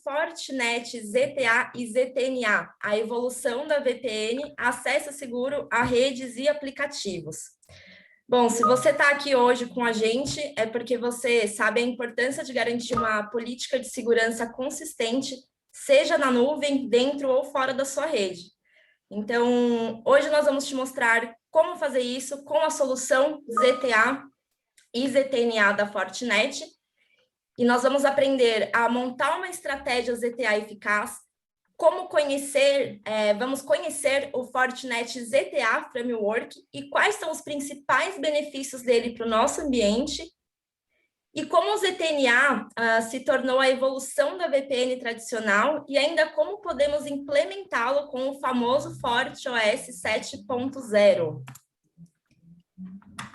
Fortinet, ZTA e ZTNA, a evolução da VPN, acesso seguro a redes e aplicativos. Bom, se você está aqui hoje com a gente, é porque você sabe a importância de garantir uma política de segurança consistente, seja na nuvem, dentro ou fora da sua rede. Então, hoje nós vamos te mostrar como fazer isso com a solução ZTA e ZTNA da Fortinet. E nós vamos aprender a montar uma estratégia ZTA eficaz, como conhecer, vamos conhecer o Fortinet ZTA Framework e quais são os principais benefícios dele para o nosso ambiente, e como o ZTNA se tornou a evolução da VPN tradicional e ainda como podemos implementá-lo com o famoso FortiOS 7.0.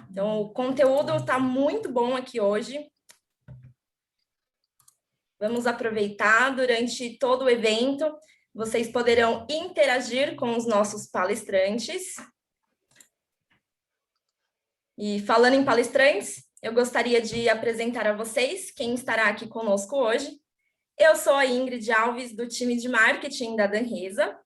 Então, o conteúdo está muito bom aqui hoje. Vamos aproveitar durante todo o evento. Vocês poderão interagir com os nossos palestrantes. E falando em palestrantes, eu gostaria de apresentar a vocês quem estará aqui conosco hoje. Eu sou a Ingrid Alves, do time de marketing da Danresa.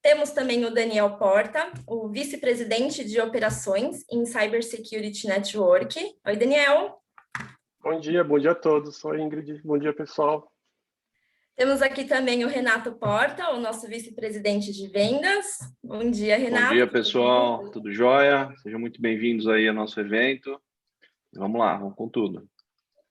Temos também o Daniel Porta, o vice-presidente de operações em Cybersecurity Network. Oi, Daniel. Bom dia a todos. Sou a Ingrid. Bom dia, pessoal. Temos aqui também o Renato Porta, o nosso vice-presidente de vendas. Bom dia, Renato. Bom dia, pessoal. Tudo jóia? Sejam muito bem-vindos aí ao nosso evento. Vamos lá, vamos com tudo.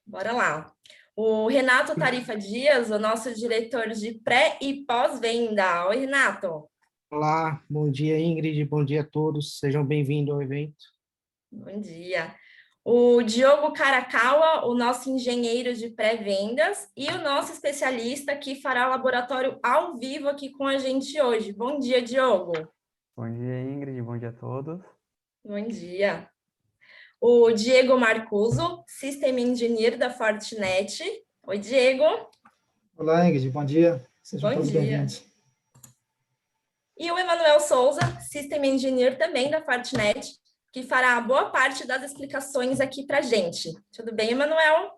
Bora lá. O Renato Tarifa Dias, o nosso diretor de pré e pós-venda. Oi, Renato. Olá, bom dia, Ingrid. Bom dia a todos. Sejam bem-vindos ao evento. Bom dia. O Diogo Caracalla, o nosso engenheiro de pré-vendas e o nosso especialista que fará laboratório ao vivo aqui com a gente hoje. Bom dia, Diogo. Bom dia, Ingrid. Bom dia a todos. Bom dia. O Diego Marcuso, System Engineer da Fortinet. Oi, Diego. Olá, Ingrid. Bom dia. Sejam todos bem-vindos. E o Emanuel Souza, System Engineer também da Fortinet, que fará boa parte das explicações aqui para a gente. Tudo bem, Emanuel?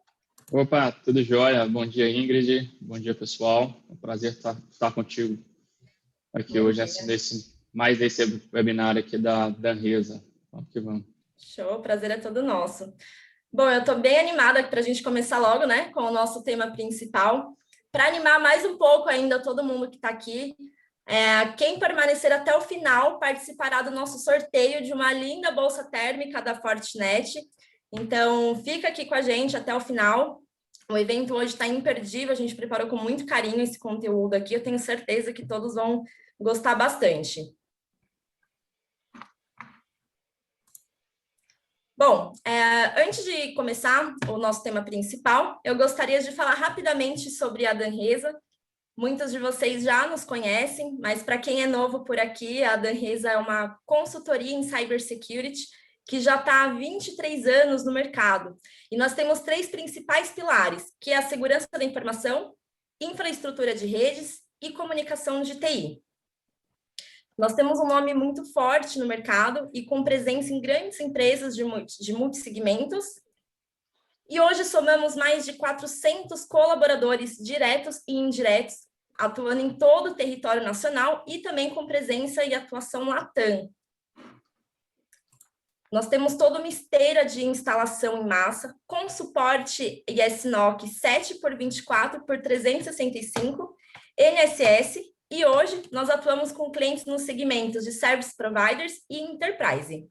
Opa, tudo jóia. Bom dia, Ingrid. Bom dia, pessoal. É um prazer estar contigo aqui hoje, mais nesse webinar aqui da Danresa. Vamos que vamos. Show, o prazer é todo nosso. Bom, eu estou bem animada para a gente começar logo, né, com o nosso tema principal. Para animar mais um pouco ainda todo mundo que está aqui, quem permanecer até o final participará do nosso sorteio de uma linda bolsa térmica da Fortinet. Então, fica aqui com a gente até o final. O evento hoje está imperdível, a gente preparou com muito carinho esse conteúdo aqui. Eu tenho certeza que todos vão gostar bastante. Bom, antes de começar o nosso tema principal, eu gostaria de falar rapidamente sobre a Danresa. Muitos de vocês já nos conhecem, mas para quem é novo por aqui, a Danresa é uma consultoria em cybersecurity que já está há 23 anos no mercado. E nós temos 3 principais pilares, que é a segurança da informação, infraestrutura de redes e comunicação de TI. Nós temos um nome muito forte no mercado e com presença em grandes empresas de multissegmentos. E hoje somamos mais de 400 colaboradores diretos e indiretos, atuando em todo o território nacional e também com presença e atuação Latam. Nós temos toda uma esteira de instalação em massa, com suporte ISNOC 7x24x365, NSS, e hoje nós atuamos com clientes nos segmentos de Service Providers e Enterprise.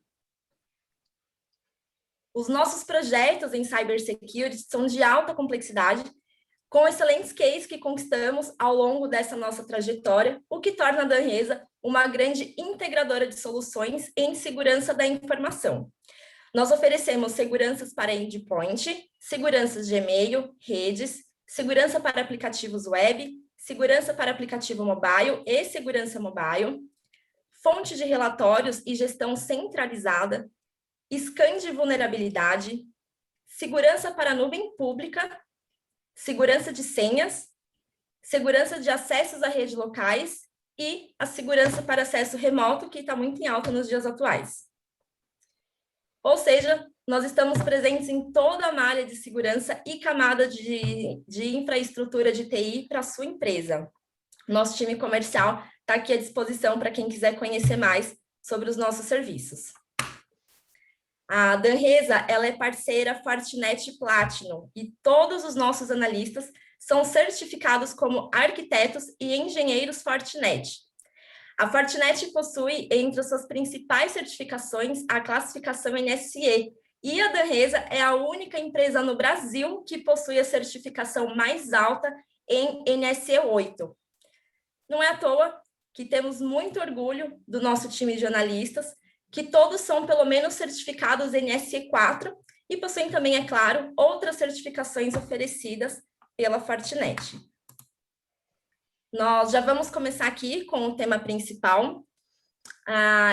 Os nossos projetos em Cybersecurity são de alta complexidade, com excelentes cases que conquistamos ao longo dessa nossa trajetória, o que torna a Danresa uma grande integradora de soluções em segurança da informação. Nós oferecemos seguranças para endpoint, seguranças de e-mail, redes, segurança para aplicativos web, segurança para aplicativo mobile e segurança mobile, fonte de relatórios e gestão centralizada, scan de vulnerabilidade, segurança para a nuvem pública, segurança de senhas, segurança de acessos a redes locais e a segurança para acesso remoto, que está muito em alta nos dias atuais. Ou seja, nós estamos presentes em toda a malha de segurança e camada de infraestrutura de TI para a sua empresa. Nosso time comercial está aqui à disposição para quem quiser conhecer mais sobre os nossos serviços. A Danresa, ela é parceira Fortinet Platinum e todos os nossos analistas são certificados como arquitetos e engenheiros Fortinet. A Fortinet possui, entre as suas principais certificações, a classificação NSE, e a Danresa é a única empresa no Brasil que possui a certificação mais alta em NSE 8. Não é à toa que temos muito orgulho do nosso time de analistas, que todos são pelo menos certificados NSE 4 e possuem também, é claro, outras certificações oferecidas pela Fortinet. Nós já vamos começar aqui com o tema principal.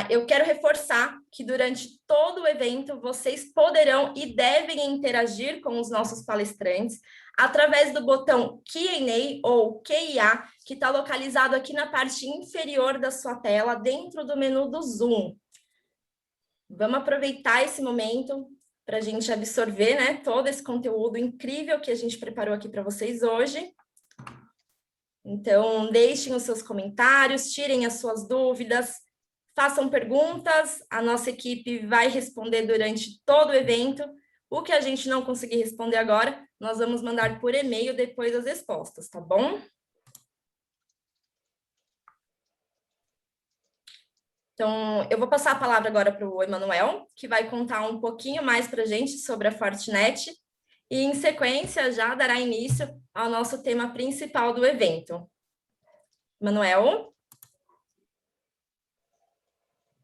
Eu quero reforçar que durante todo o evento vocês poderão e devem interagir com os nossos palestrantes através do botão Q&A ou QIA, que está localizado aqui na parte inferior da sua tela, dentro do menu do Zoom. Vamos aproveitar esse momento para a gente absorver, né, todo esse conteúdo incrível que a gente preparou aqui para vocês hoje. Então, deixem os seus comentários, tirem as suas dúvidas, façam perguntas, a nossa equipe vai responder durante todo o evento. O que a gente não conseguir responder agora, nós vamos mandar por e-mail depois as respostas, tá bom? Então, eu vou passar a palavra agora para o Emanuel, que vai contar um pouquinho mais para a gente sobre a Fortinet, e em sequência já dará início ao nosso tema principal do evento. Emanuel?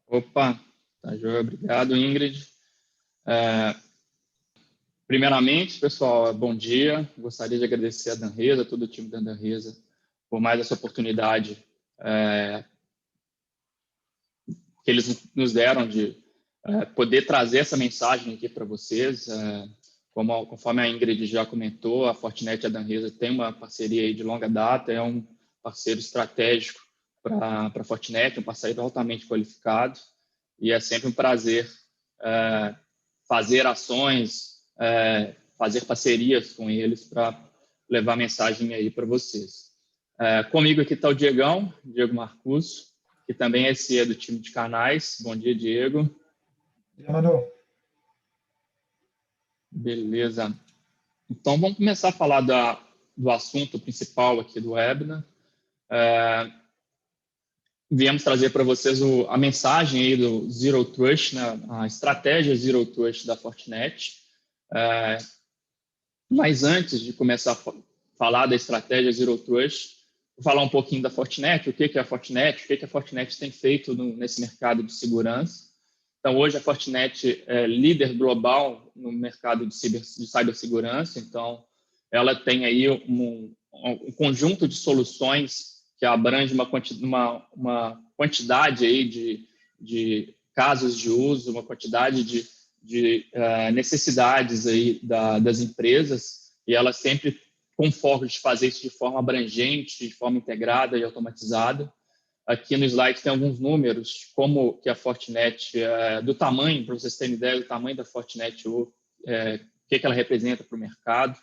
Opa, tá joia, obrigado, Ingrid. Primeiramente, pessoal, bom dia. Gostaria de agradecer a Danresa, todo o time da Danresa, por mais essa oportunidade que eles nos deram de poder trazer essa mensagem aqui para vocês. Conforme a Ingrid já comentou, a Fortinet e a Danresa têm uma parceria aí de longa data, é um parceiro estratégico para a Fortinet, um parceiro altamente qualificado, e é sempre um prazer fazer ações, fazer parcerias com eles para levar mensagem aí para vocês. Comigo aqui está o Diego Marcuso, que também é CEO do time de canais. Bom dia, Diego. Bom dia, Manu. Beleza. Então, vamos começar a falar do assunto principal aqui do webinar. Viemos trazer para vocês a mensagem aí do Zero Trust, né, a estratégia Zero Trust da Fortinet. Mas antes de começar a falar da estratégia Zero Trust, vou falar um pouquinho da Fortinet, o que é a Fortinet, o que a Fortinet tem feito nesse mercado de segurança. Então, hoje a Fortinet é líder global no mercado de cibersegurança, então ela tem aí um conjunto de soluções que abrange uma quantidade aí de casos de uso, uma quantidade de necessidades aí das empresas, e ela sempre com foco de fazer isso de forma abrangente, de forma integrada e automatizada. Aqui no slide tem alguns números de como que a Fortinet, do tamanho, para vocês terem ideia do tamanho da Fortinet, o que ela representa para o mercado.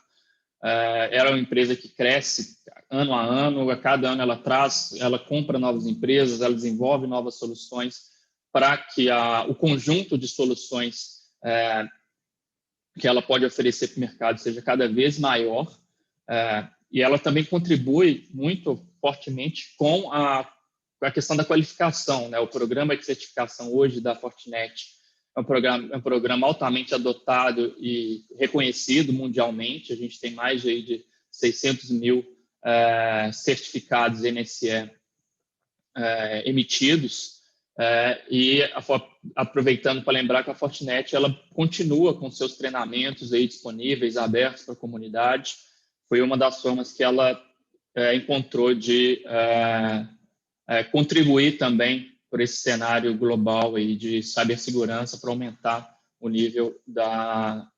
Ela é uma empresa que cresce ano a ano, a cada ano ela compra novas empresas, ela desenvolve novas soluções para que o conjunto de soluções que ela pode oferecer para o mercado seja cada vez maior. E ela também contribui muito fortemente com a questão da qualificação, né? O programa de certificação hoje da Fortinet é um programa altamente adotado e reconhecido mundialmente. A gente tem mais de 600 mil certificados NSE emitidos. E aproveitando para lembrar que a Fortinet ela continua com seus treinamentos aí disponíveis, abertos para a comunidade. Foi uma das formas que ela encontrou de contribuir também por esse cenário global aí de cibersegurança para aumentar o nível da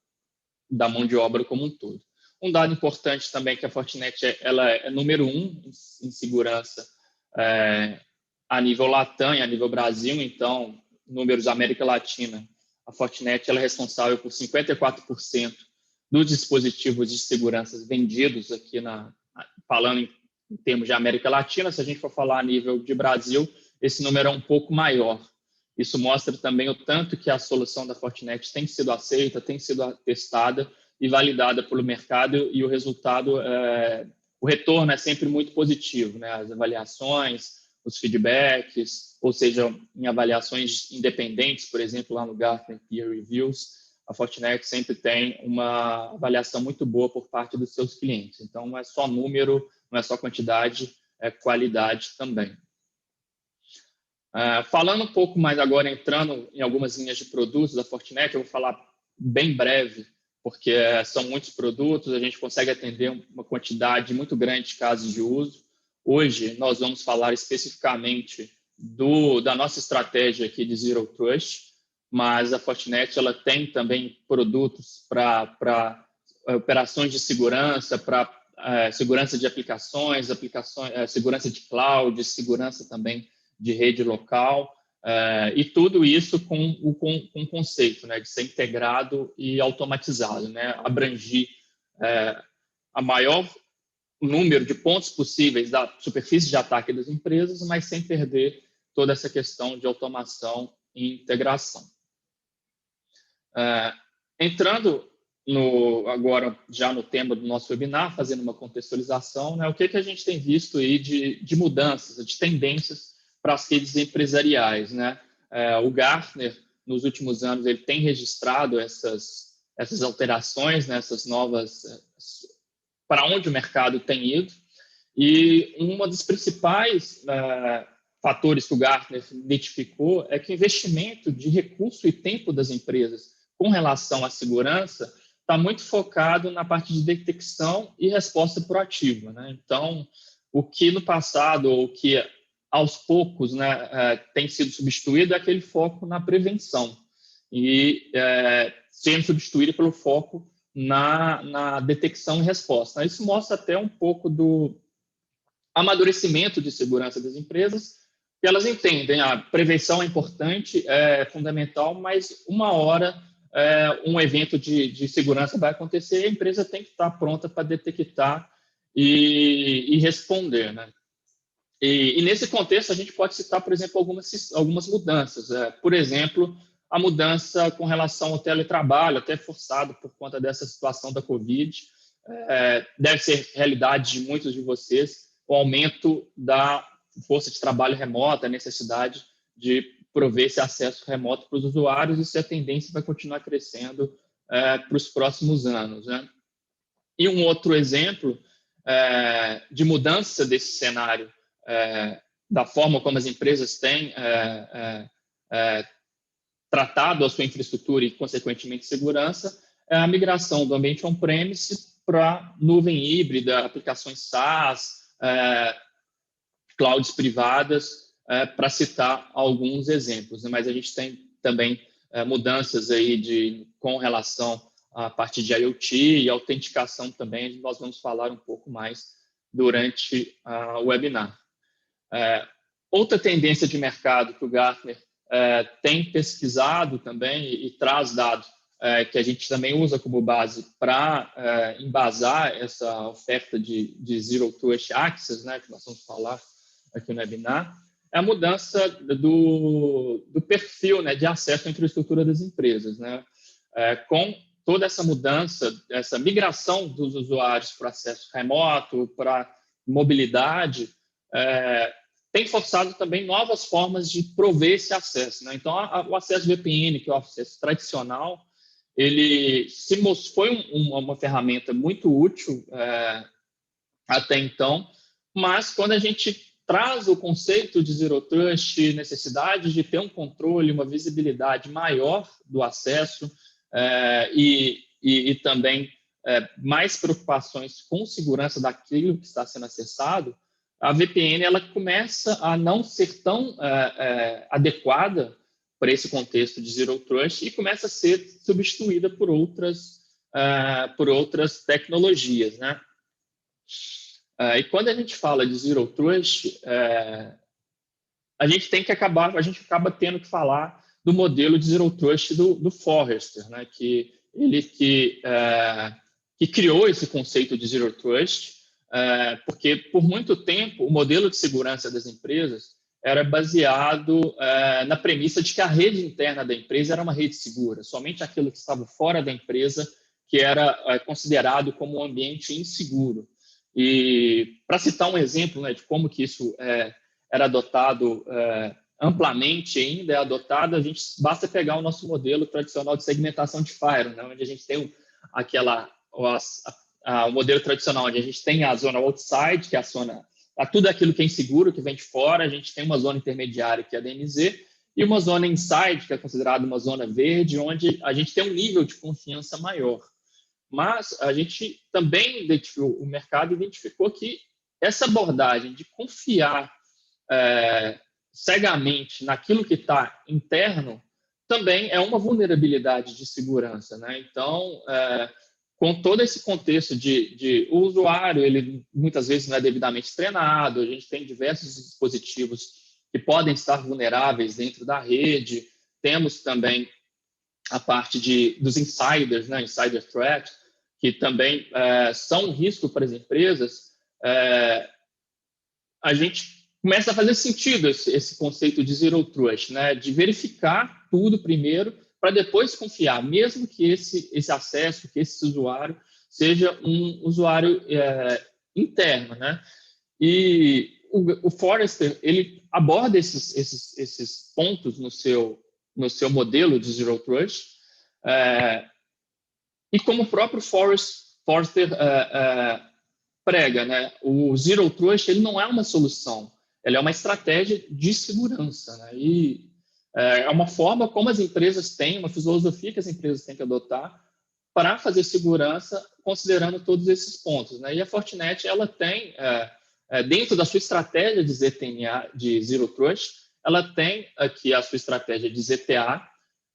mão de obra como um todo. Um dado importante também é que a Fortinet ela é número 1 em segurança a nível Latam e a nível Brasil, então, números da América Latina, a Fortinet ela é responsável por 54% dos dispositivos de segurança vendidos aqui, falando em termos de América Latina. Se a gente for falar a nível de Brasil, esse número é um pouco maior. Isso mostra também o tanto que a solução da Fortinet tem sido aceita, tem sido testada e validada pelo mercado, e o resultado, o retorno é sempre muito positivo, né? As avaliações, os feedbacks, ou seja, em avaliações independentes, por exemplo, lá no Gartner Peer Reviews, a Fortinet sempre tem uma avaliação muito boa por parte dos seus clientes. Então, não é só número, não é só quantidade, é qualidade também. Falando um pouco mais agora, entrando em algumas linhas de produtos da Fortinet, eu vou falar bem breve, porque são muitos produtos, a gente consegue atender uma quantidade muito grande de casos de uso. Hoje, nós vamos falar especificamente da nossa estratégia aqui de Zero Trust, mas a Fortinet ela tem também produtos para operações de segurança, para segurança de aplicações, segurança de cloud, segurança também de rede local, e tudo isso com o conceito, né, de ser integrado e automatizado, né, abrangir a maior número de pontos possíveis da superfície de ataque das empresas, mas sem perder toda essa questão de automação e integração. Entrando agora já no tema do nosso webinar, fazendo uma contextualização, né, o que a gente tem visto aí de mudanças, de tendências para as redes empresariais, né? O Gartner, nos últimos anos, ele tem registrado essas alterações, né, essas novas, para onde o mercado tem ido, e uma dos principais fatores que o Gartner identificou é que o investimento de recurso e tempo das empresas com relação à segurança está muito focado na parte de detecção e resposta proativa, né? Então, o que no passado, ou o que aos poucos, né, tem sido substituído é aquele foco na prevenção e sendo substituído pelo foco na detecção e resposta. Isso mostra até um pouco do amadurecimento de segurança das empresas, que elas entendem a prevenção é importante, é fundamental, mas uma hora um evento de segurança vai acontecer e a empresa tem que estar pronta para detectar e responder, né? E nesse contexto, a gente pode citar, por exemplo, algumas mudanças. Por exemplo, a mudança com relação ao teletrabalho, até forçado por conta dessa situação da Covid. Deve ser realidade de muitos de vocês o aumento da força de trabalho remota, a necessidade de prover esse acesso remoto para os usuários, e essa tendência vai continuar crescendo para os próximos anos, né? E um outro exemplo de mudança desse cenário, da forma como as empresas têm tratado a sua infraestrutura e, consequentemente, segurança, é a migração do ambiente on-premise para nuvem híbrida, aplicações SaaS, clouds privadas, para citar alguns exemplos, né? Mas a gente tem também mudanças aí com relação à parte de IoT e autenticação também, nós vamos falar um pouco mais durante o webinar. Outra tendência de mercado que o Gartner tem pesquisado também e traz dados que a gente também usa como base para embasar essa oferta de Zero Trust Access, né, que nós vamos falar aqui no webinar, é a mudança do perfil, né, de acesso à infraestrutura das empresas, né? Com toda essa mudança, essa migração dos usuários para acesso remoto, para mobilidade, tem forçado também novas formas de prover esse acesso, né? Então, o acesso VPN, que é o acesso tradicional, ele foi uma ferramenta muito útil até então, mas quando a gente traz o conceito de Zero Trust, necessidade de ter um controle, uma visibilidade maior do acesso e também mais preocupações com segurança daquilo que está sendo acessado, a VPN ela começa a não ser tão adequada para esse contexto de Zero Trust e começa a ser substituída por outras tecnologias, né? E quando a gente fala de Zero Trust, a gente acaba tendo que falar do modelo de Zero Trust do Forrester, né? que criou esse conceito de Zero Trust, porque por muito tempo o modelo de segurança das empresas era baseado na premissa de que a rede interna da empresa era uma rede segura, somente aquilo que estava fora da empresa que era considerado como um ambiente inseguro. E para citar um exemplo, né, de como que isso era adotado amplamente ainda, basta pegar o nosso modelo tradicional de segmentação de firewall, né, onde a gente tem o modelo tradicional, onde a gente tem a zona outside, que é a zona, tudo aquilo que é inseguro, que vem de fora, a gente tem uma zona intermediária, que é a DMZ, e uma zona inside, que é considerada uma zona verde, onde a gente tem um nível de confiança maior. Mas a gente também o mercado identificou que essa abordagem de confiar cegamente naquilo que está interno também é uma vulnerabilidade de segurança, né? Então, com todo esse contexto de o usuário, ele muitas vezes não é devidamente treinado, a gente tem diversos dispositivos que podem estar vulneráveis dentro da rede, temos também a parte dos insiders, né? Insider threat, que também são um risco para as empresas. A gente começa a fazer sentido esse conceito de Zero Trust, né? De verificar tudo primeiro, para depois confiar, mesmo que esse acesso, que esse usuário seja um usuário interno, né? E o Forrester, ele aborda esses pontos no seu modelo de Zero Trust, e como o próprio Forrester prega, né? O Zero Trust ele não é uma solução, ele é uma estratégia de segurança, né? E é uma forma como as empresas têm, uma filosofia que as empresas têm que adotar para fazer segurança, considerando todos esses pontos, né? E a Fortinet, ela tem, dentro da sua estratégia de ZTNA, de Zero Trust, ela tem aqui a sua estratégia de ZTA,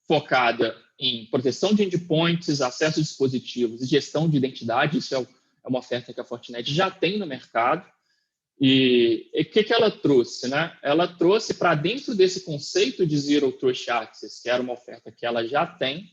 focada em proteção de endpoints, acesso a dispositivos e gestão de identidade. Isso é uma oferta que a Fortinet já tem no mercado. E o que ela trouxe, né? Ela trouxe para dentro desse conceito de Zero Trust Access, que era uma oferta que ela já tem,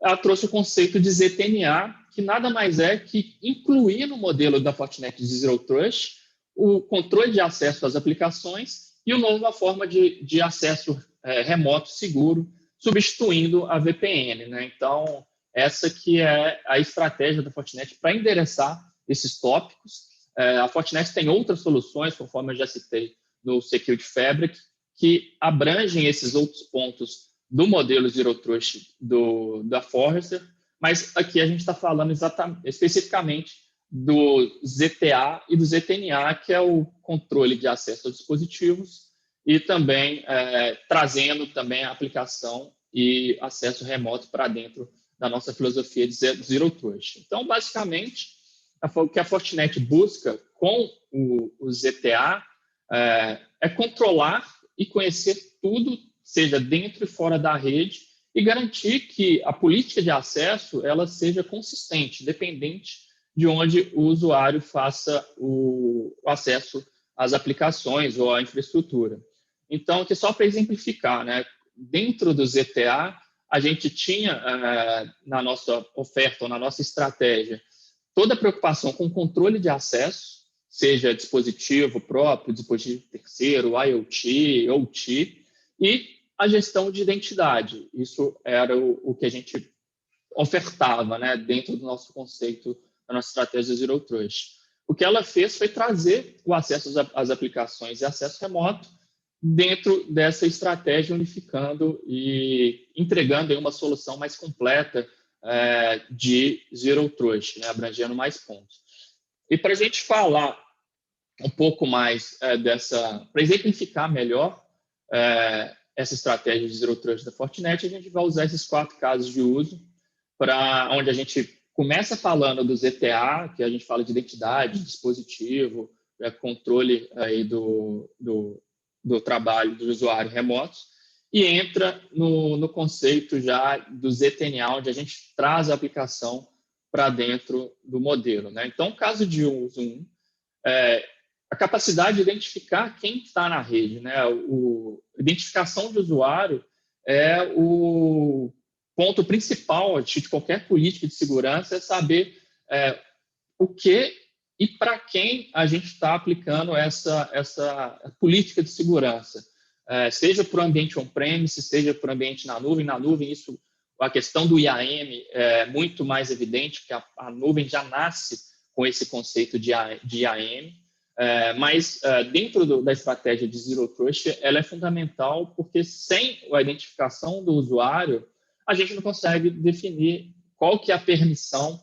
ela trouxe o conceito de ZTNA, que nada mais é que incluir no modelo da Fortinet de Zero Trust o controle de acesso às aplicações e uma nova forma de acesso remoto seguro, substituindo a VPN, né? Então, essa que é a estratégia da Fortinet para endereçar esses tópicos. A Fortinet tem outras soluções, conforme eu já citei no Security Fabric, que abrangem esses outros pontos do modelo Zero Trust da Forrester, mas aqui a gente está falando especificamente do ZTA e do ZTNA, que é o controle de acesso a dispositivos, e também trazendo também a aplicação e acesso remoto para dentro da nossa filosofia de Zero Trust. Então, basicamente, o que a Fortinet busca com o ZTA é controlar e conhecer tudo, seja dentro e fora da rede, e garantir que a política de acesso ela seja consistente, independente de onde o usuário faça o acesso às aplicações ou à infraestrutura. Então, aqui só para exemplificar, né? Dentro do ZTA, a gente tinha na nossa oferta ou na nossa estratégia toda a preocupação com o controle de acesso, seja dispositivo próprio, dispositivo terceiro, IoT, OT, e a gestão de identidade. Isso era o que a gente ofertava, né, dentro do nosso conceito, da nossa estratégia Zero Trust. O que ela fez foi trazer o acesso às aplicações e acesso remoto dentro dessa estratégia, unificando e entregando aí uma solução mais completa de Zero Trust, né, abrangendo mais pontos. E para a gente falar um pouco mais para exemplificar melhor essa estratégia de Zero Trust da Fortinet, a gente vai usar esses 4 casos de uso, onde a gente começa falando do ZTA, que a gente fala de identidade, dispositivo, controle aí do trabalho do usuário remoto, e entra no conceito já do ZTNA, onde a gente traz a aplicação para dentro do modelo, né? Então, caso de uso 1, a capacidade de identificar quem está na rede, né? A identificação de usuário, é o ponto principal de qualquer política de segurança, é saber o que e para quem a gente está aplicando essa política de segurança. Seja para o ambiente on-premise, seja para o ambiente na nuvem. Na nuvem, isso, a questão do IAM é muito mais evidente, porque a nuvem já nasce com esse conceito de IAM. Mas dentro da estratégia de Zero Trust, ela é fundamental, porque sem a identificação do usuário, a gente não consegue definir qual que é a permissão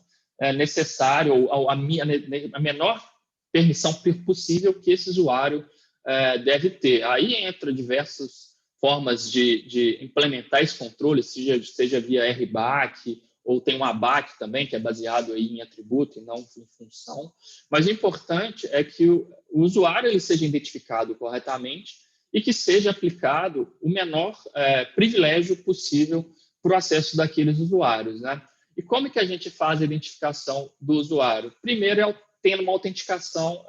necessária, ou a menor permissão possível que esse usuário deve ter. Aí entra diversas formas de implementar esse controle, seja via RBAC, ou tem um ABAC também, que é baseado aí em atributo e não em função. Mas o importante é que o usuário ele seja identificado corretamente e que seja aplicado o menor privilégio possível para o acesso daqueles usuários, né? E como que a gente faz a identificação do usuário? Primeiro tendo uma autenticação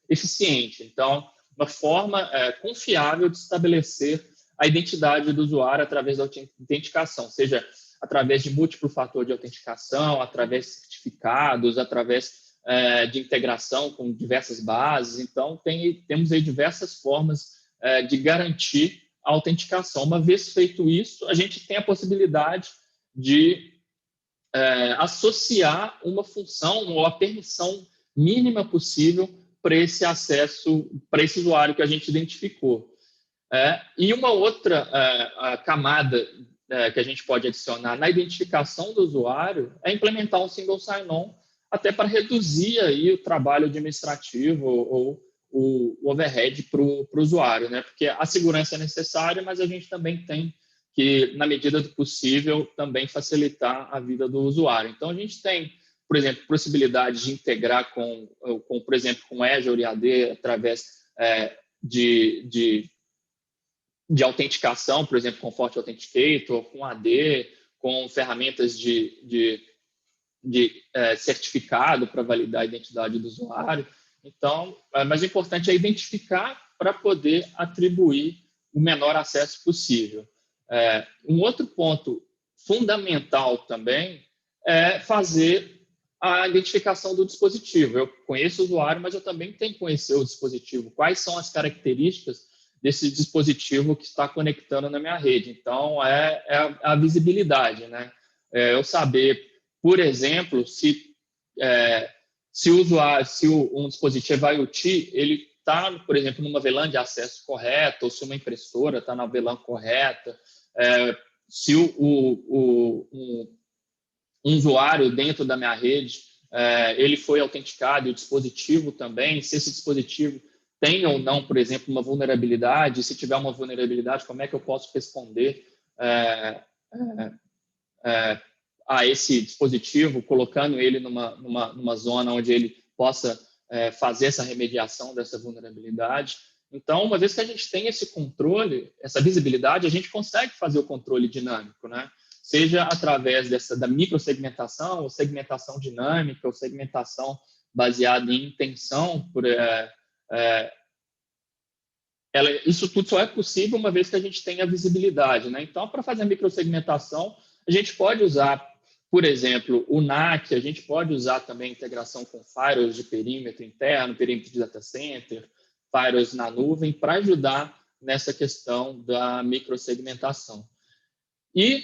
eficiente. Então, uma forma confiável de estabelecer a identidade do usuário através da autenticação, seja através de múltiplo fator de autenticação, através de certificados, através de integração com diversas bases. Então, temos aí diversas formas de garantir a autenticação. Uma vez feito isso, a gente tem a possibilidade de associar uma função ou a permissão mínima possível para esse acesso, para esse usuário que a gente identificou. E uma outra camada que a gente pode adicionar na identificação do usuário é implementar um single sign-on, até para reduzir aí o trabalho administrativo ou o overhead para o usuário, né? Porque a segurança é necessária, mas a gente também tem que, na medida do possível, também facilitar a vida do usuário. Então, a gente tem, por exemplo, possibilidade de integrar por exemplo, com Azure e AD através de autenticação, por exemplo, com Forte Authenticator, com AD, com ferramentas de certificado para validar a identidade do usuário. Então, mas o importante é identificar para poder atribuir o menor acesso possível. Um outro ponto fundamental também é fazer a identificação do dispositivo. Eu conheço o usuário, mas eu também tenho que conhecer o dispositivo. Quais são as características desse dispositivo que está conectando na minha rede? Então, é a visibilidade, né? Eu saber, por exemplo, se um dispositivo IoT, ele está, por exemplo, numa VLAN de acesso correta, ou se uma impressora está na VLAN correta, se um usuário dentro da minha rede, ele foi autenticado, e o dispositivo também, se esse dispositivo tem ou não, por exemplo, uma vulnerabilidade, se tiver uma vulnerabilidade, como é que eu posso responder a esse dispositivo, colocando ele numa zona onde ele possa fazer essa remediação dessa vulnerabilidade. Então, uma vez que a gente tem esse controle, essa visibilidade, a gente consegue fazer o controle dinâmico, né? Seja através da microsegmentação, ou segmentação dinâmica, ou segmentação baseada em intenção. Isso tudo só é possível uma vez que a gente tem a visibilidade, né? Então, para fazer a microsegmentação, a gente pode usar, por exemplo, o NAC, a gente pode usar também integração com firewalls de perímetro interno, perímetro de data center, firewalls na nuvem, para ajudar nessa questão da microsegmentação. E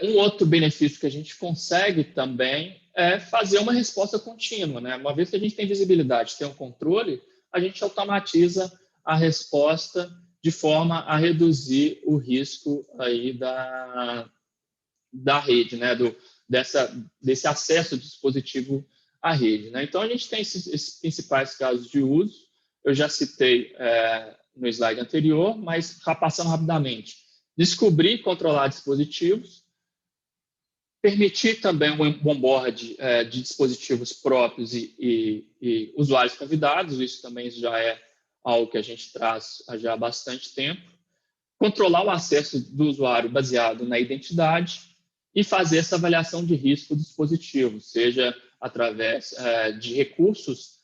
um outro benefício que a gente consegue também é fazer uma resposta contínua, né? Uma vez que a gente tem visibilidade, tem um controle, a gente automatiza a resposta de forma a reduzir o risco aí da rede, né? Desse acesso do dispositivo à rede, né? Então, a gente tem esses principais casos de uso. Eu já citei no slide anterior, mas passando rapidamente. Descobrir e controlar dispositivos, permitir também um onboard de dispositivos próprios e usuários convidados, isso também já é algo que a gente traz já há bastante tempo, controlar o acesso do usuário baseado na identidade e fazer essa avaliação de risco do dispositivo, seja através de recursos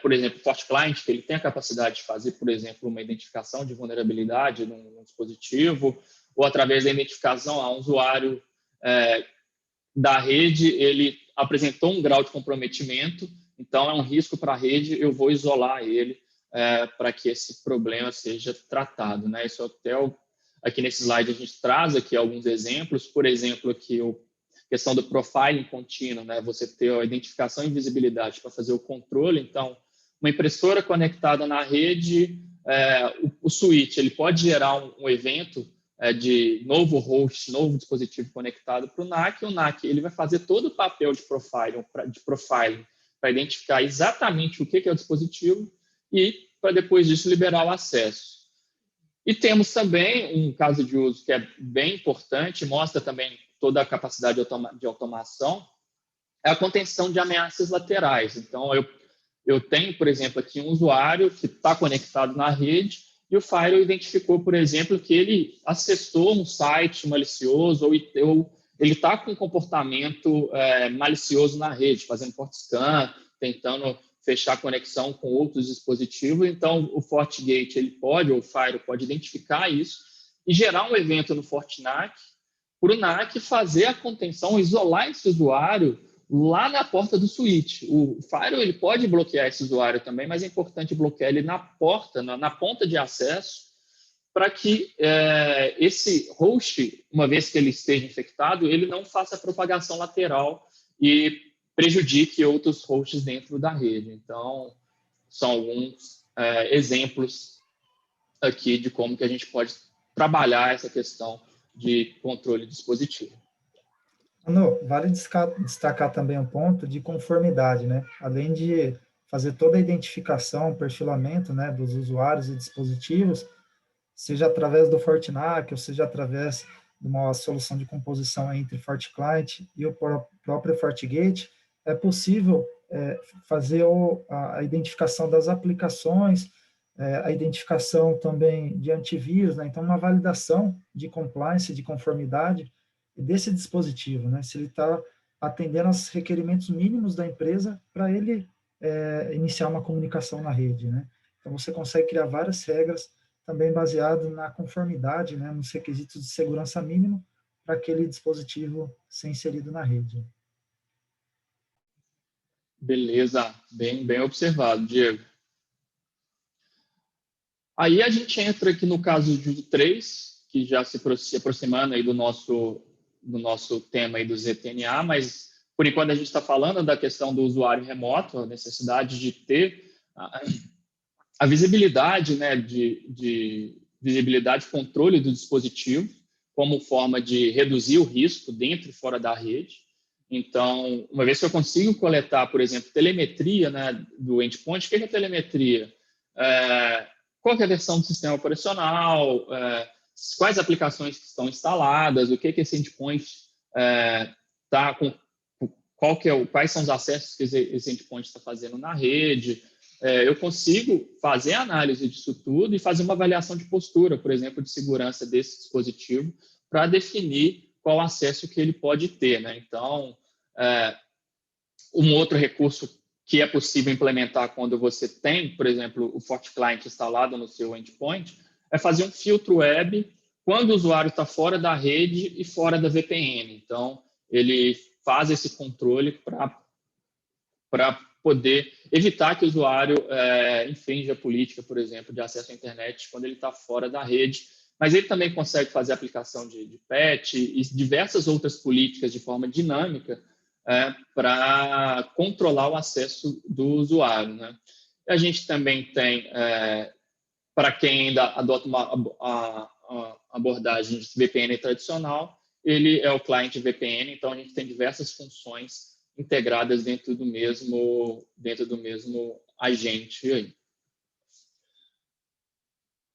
por exemplo, o FortiClient, que ele tem a capacidade de fazer, por exemplo, uma identificação de vulnerabilidade num dispositivo, ou através da identificação a um usuário da rede, ele apresentou um grau de comprometimento, então é um risco para a rede, eu vou isolar ele para que esse problema seja tratado, né? Isso até aqui nesse slide a gente traz aqui alguns exemplos, por exemplo, aqui a questão do profiling contínuo, né? Você ter a identificação e visibilidade para fazer o controle. Então, uma impressora conectada na rede, o switch, ele pode gerar um evento de novo host, novo dispositivo conectado para o NAC, e o NAC ele vai fazer todo o papel de profiling para identificar exatamente o que é o dispositivo e para depois disso liberar o acesso. E temos também um caso de uso que é bem importante, mostra também toda a capacidade de automação, é a contenção de ameaças laterais. Então, eu tenho, por exemplo, aqui um usuário que está conectado na rede e o firewall identificou, por exemplo, que ele acessou um site malicioso ou ele está com um comportamento malicioso na rede, fazendo port scan, tentando fechar a conexão com outros dispositivos. Então, o FortiGate, ou o firewall pode identificar isso e gerar um evento no FortiNAC, para o NAC fazer a contenção, isolar esse usuário lá na porta do switch. O firewall ele pode bloquear esse usuário também, mas é importante bloquear ele na porta, na ponta de acesso, para que esse host, uma vez que ele esteja infectado, ele não faça propagação lateral e prejudique outros hosts dentro da rede. Então, são alguns exemplos aqui de como que a gente pode trabalhar essa questão de controle dispositivo. Vale destacar também um ponto de conformidade, né? Além de fazer toda a identificação, perfilamento, né, dos usuários e dispositivos, seja através do FortiNAC, ou seja através de uma solução de composição entre FortiClient e o próprio FortiGate, é possível fazer a identificação das aplicações, a identificação também de antivírus, né? Então, uma validação de compliance, de conformidade desse dispositivo, né? Se ele está atendendo aos requerimentos mínimos da empresa para ele iniciar uma comunicação na rede, né? Então, você consegue criar várias regras também baseado na conformidade, né? Nos requisitos de segurança mínimo para aquele dispositivo ser inserido na rede. Beleza, bem observado, Diego. Aí a gente entra aqui no caso de 3, que já se aproximando aí do nosso tema aí do ZTNA, mas por enquanto a gente está falando da questão do usuário remoto, a necessidade de ter a visibilidade, né, de visibilidade e controle do dispositivo como forma de reduzir o risco dentro e fora da rede. Então, uma vez que eu consigo coletar, por exemplo, telemetria, né, do endpoint, o que é telemetria? Qual é a versão do sistema operacional, quais aplicações que estão instaladas, o que esse endpoint está com, quais são os acessos que esse endpoint está fazendo na rede. Eu consigo fazer a análise disso tudo e fazer uma avaliação de postura, por exemplo, de segurança desse dispositivo, para definir qual acesso que ele pode ter, né? Então, um outro recurso que é possível implementar quando você tem, por exemplo, o FortiClient instalado no seu endpoint, é fazer um filtro web quando o usuário está fora da rede e fora da VPN. Então, ele faz esse controle para poder evitar que o usuário infrinja a política, por exemplo, de acesso à internet quando ele está fora da rede. Mas ele também consegue fazer aplicação de patch e diversas outras políticas de forma dinâmica para controlar o acesso do usuário, né? A gente também tem, para quem ainda adota uma abordagem de VPN tradicional, ele é o client VPN, então a gente tem diversas funções integradas dentro do mesmo agente aí.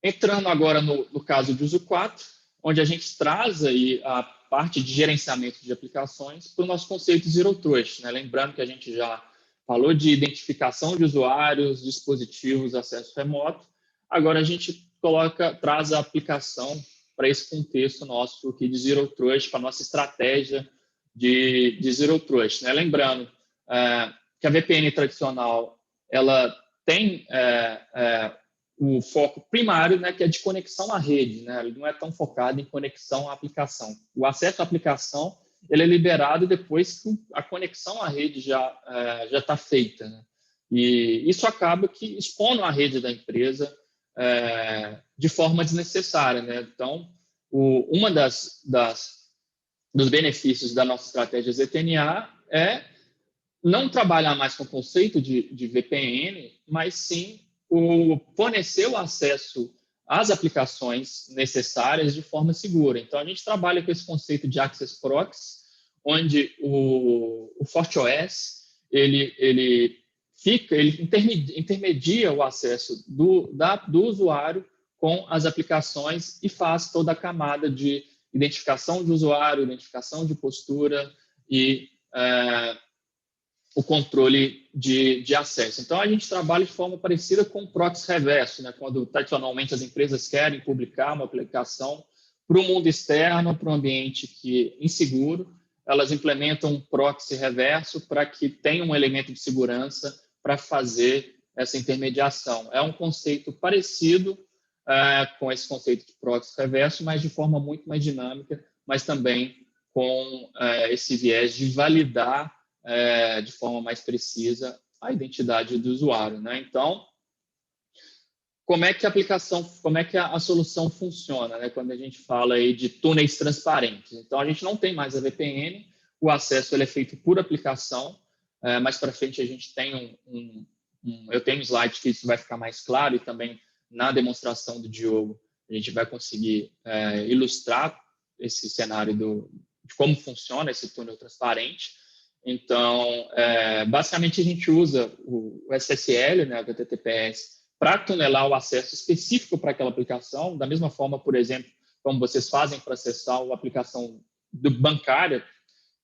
Entrando agora no caso de uso 4, onde a gente traz aí a parte de gerenciamento de aplicações para o nosso conceito de Zero Trust, né? Lembrando que a gente já falou de identificação de usuários, dispositivos, acesso remoto. Agora a gente traz a aplicação para esse contexto nosso aqui de Zero Trust, para a nossa estratégia de Zero Trust, né? Lembrando que a VPN tradicional ela tem o foco primário, né, que é de conexão à rede, né? Ele não é tão focado em conexão à aplicação. O acesso à aplicação ele é liberado depois que a conexão à rede já está feita, né? E isso acaba que expondo a rede da empresa de forma desnecessária, né? Então, uma dos benefícios da nossa estratégia ZTNA é não trabalhar mais com o conceito de VPN, mas sim fornecer o acesso às aplicações necessárias de forma segura. Então, a gente trabalha com esse conceito de Access Proxy, onde o FortiOS ele intermedia o acesso do usuário com as aplicações e faz toda a camada de identificação de usuário, identificação de postura e o controle de acesso. Então, a gente trabalha de forma parecida com o proxy reverso, né? Quando tradicionalmente as empresas querem publicar uma aplicação para o mundo externo, para um ambiente inseguro, elas implementam um proxy reverso para que tenha um elemento de segurança para fazer essa intermediação. É um conceito parecido com esse conceito de proxy reverso, mas de forma muito mais dinâmica, mas também com esse viés de validar de forma mais precisa a identidade do usuário, né? Então, como é que a solução funciona, né? Quando a gente fala aí de túneis transparentes. Então, a gente não tem mais a VPN, o acesso ele é feito por aplicação. Mais para frente a gente tem eu tenho um slide que isso vai ficar mais claro e também na demonstração do Diogo a gente vai conseguir ilustrar esse cenário de como funciona esse túnel transparente. Então, basicamente, a gente usa o SSL, né, o HTTPS, para tunelar o acesso específico para aquela aplicação, da mesma forma, por exemplo, como vocês fazem para acessar a aplicação bancária,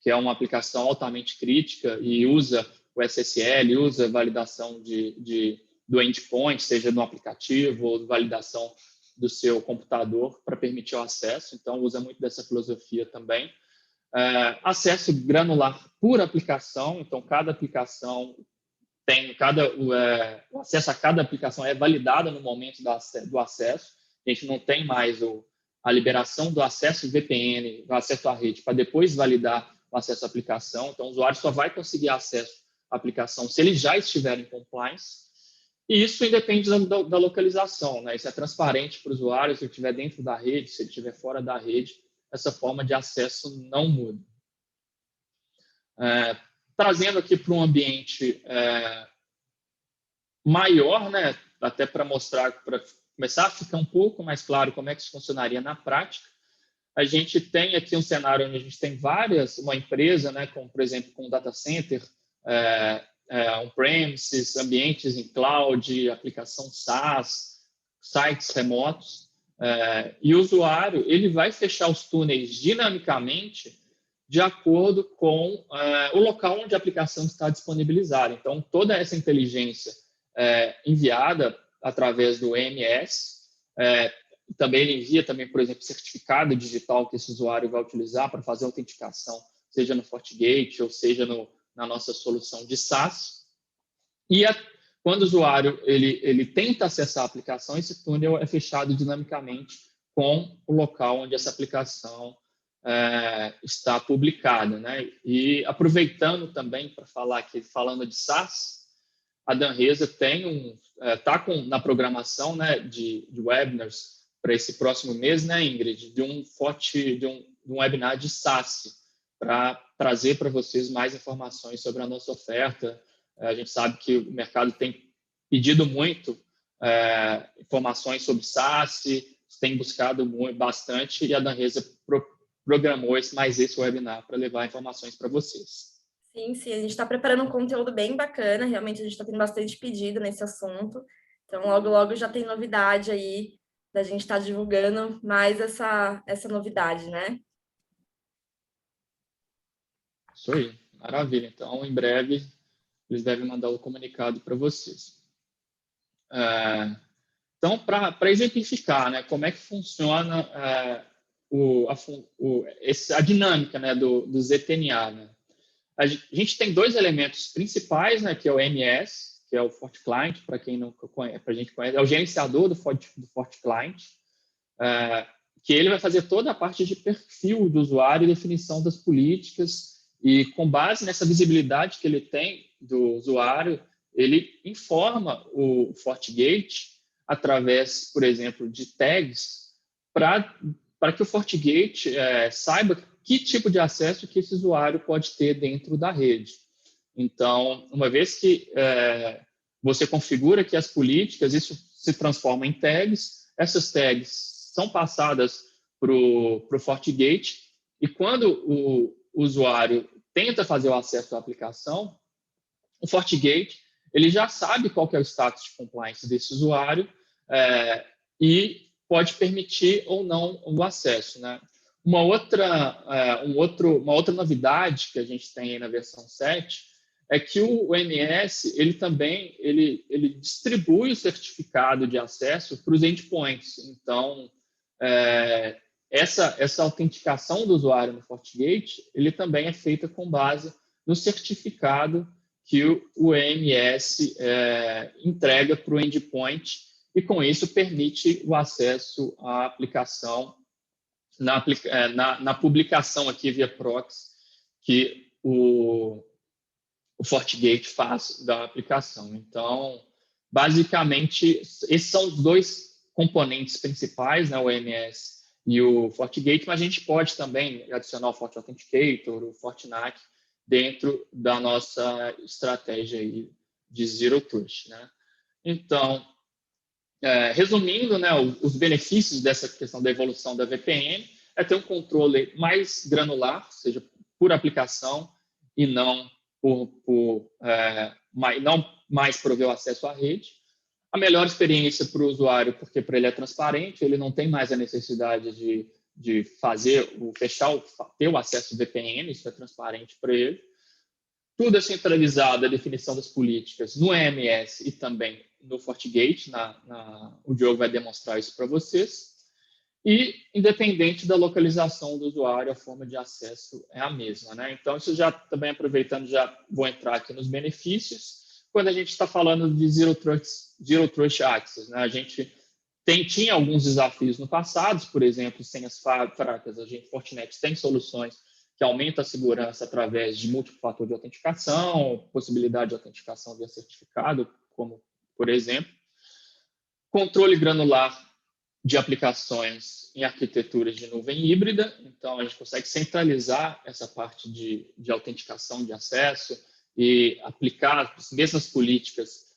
que é uma aplicação altamente crítica e usa o SSL, usa validação do endpoint, seja no aplicativo ou validação do seu computador para permitir o acesso. Então, usa muito dessa filosofia também. Acesso granular por aplicação, então cada aplicação o acesso a cada aplicação é validado no momento do acesso. A gente não tem mais a liberação do acesso VPN, do acesso à rede, para depois validar o acesso à aplicação. Então, o usuário só vai conseguir acesso à aplicação se ele já estiver em compliance. E isso independe da localização, né? Isso é transparente para o usuário, se ele estiver dentro da rede, se ele estiver fora da rede, essa forma de acesso não muda. Trazendo aqui para um ambiente maior, né, até para começar a ficar um pouco mais claro como é que isso funcionaria na prática, a gente tem aqui um cenário onde a gente tem uma empresa, né, como, por exemplo, com data center, on-premises, ambientes em cloud, aplicação SaaS, sites remotos, e o usuário ele vai fechar os túneis dinamicamente de acordo com o local onde a aplicação está disponibilizada. Então, toda essa inteligência enviada através do EMS, também ele envia também, por exemplo, certificado digital que esse usuário vai utilizar para fazer a autenticação, seja no FortiGate ou seja na nossa solução de SaaS. E quando o usuário ele tenta acessar a aplicação, esse túnel é fechado dinamicamente com o local onde essa aplicação está publicada, né? E aproveitando também para falar aqui, falando de SaaS, a Danresa está na programação, né, de webinars para esse próximo mês, né, Ingrid, de um webinar de SaaS para trazer para vocês mais informações sobre a nossa oferta. A gente sabe que o mercado tem pedido muito informações sobre SaaS, tem buscado bastante, e a Danresa programou esse webinar para levar informações para vocês. Sim, a gente está preparando um conteúdo bem bacana, realmente a gente está tendo bastante pedido nesse assunto, então logo já tem novidade aí, da gente estar divulgando mais essa novidade, né? Isso aí, maravilha. Então, em breve, eles devem mandar o comunicado para vocês. Então, para exemplificar, né, como é que funciona a dinâmica, né, do ZTNA, né? A gente tem dois elementos principais, né, que é o MS, que é o FortiClient, para quem não conhece, para a gente conhece, é o gerenciador do FortiClient, que ele vai fazer toda a parte de perfil do usuário e definição das políticas, e com base nessa visibilidade que ele tem do usuário, ele informa o FortiGate através, por exemplo, de tags, para que o FortiGate saiba que tipo de acesso que esse usuário pode ter dentro da rede. Então, uma vez que você configura aqui as políticas, isso se transforma em tags, essas tags são passadas para o FortiGate, e quando o usuário tenta fazer o acesso à aplicação, o FortiGate ele já sabe qual que é o status de compliance desse usuário e pode permitir ou não o acesso, né? Uma outra novidade que a gente tem aí na versão 7 é que o OMS ele também ele distribui o certificado de acesso para os endpoints. Então, essa autenticação do usuário no FortiGate ele também é feita com base no certificado que o OMS entrega para o endpoint, e com isso permite o acesso à aplicação na publicação aqui via proxy que o FortiGate faz da aplicação. Então, basicamente, esses são os dois componentes principais, né, o OMS e o FortiGate, mas a gente pode também adicionar o FortiAuthenticator, o FortiNAC, dentro da nossa estratégia aí de Zero Trust, né? Então, resumindo, né, os benefícios dessa questão da evolução da VPN é ter um controle mais granular, ou seja, por aplicação, e não não mais prover o acesso à rede. A melhor experiência para o usuário, porque para ele é transparente, ele não tem mais a necessidade de ter o acesso VPN, isso é transparente para ele. Tudo é centralizado, a definição das políticas no EMS e também no FortiGate, o Diogo vai demonstrar isso para vocês. E, independente da localização do usuário, a forma de acesso é a mesma, né? Então, isso já também aproveitando, já vou entrar aqui nos benefícios. Quando a gente está falando de Zero Trust Access, né? A gente tinha alguns desafios no passado, por exemplo, senhas fracas. A gente, Fortinet, tem soluções que aumentam a segurança através de múltiplo fator de autenticação, possibilidade de autenticação via certificado, como, por exemplo, controle granular de aplicações em arquiteturas de nuvem híbrida. Então, a gente consegue centralizar essa parte de autenticação de acesso e aplicar as mesmas políticas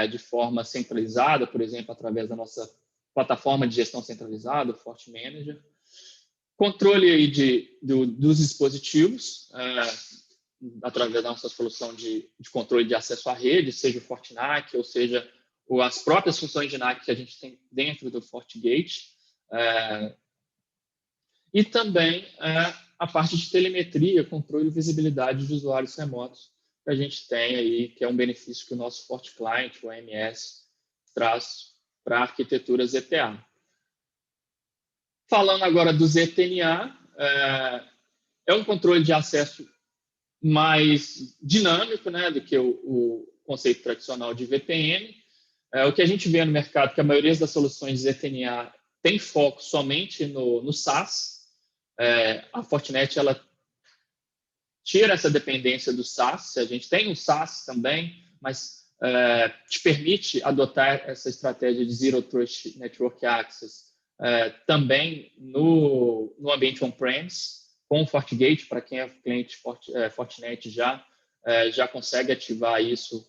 de forma centralizada, por exemplo, através da nossa plataforma de gestão centralizada, o FortiManager. Controle aí dos dispositivos, através da nossa solução de controle de acesso à rede, seja o FortiNAC, ou seja, as próprias funções de NAC que a gente tem dentro do FortiGate. E também a parte de telemetria, controle e visibilidade de usuários remotos que a gente tem aí, que é um benefício que o nosso FortiClient, o OMS, traz para a arquitetura ZTA. Falando agora do ZTNA, é um controle de acesso mais dinâmico, né, do que o conceito tradicional de VPN. O que a gente vê no mercado é que a maioria das soluções de ZTNA tem foco somente no SaaS. A Fortinet ela tira essa dependência do SaaS. A gente tem um SaaS também, mas te permite adotar essa estratégia de Zero Trust Network Access também no ambiente on-premise, com o FortiGate. Para quem é cliente Fortinet já consegue ativar isso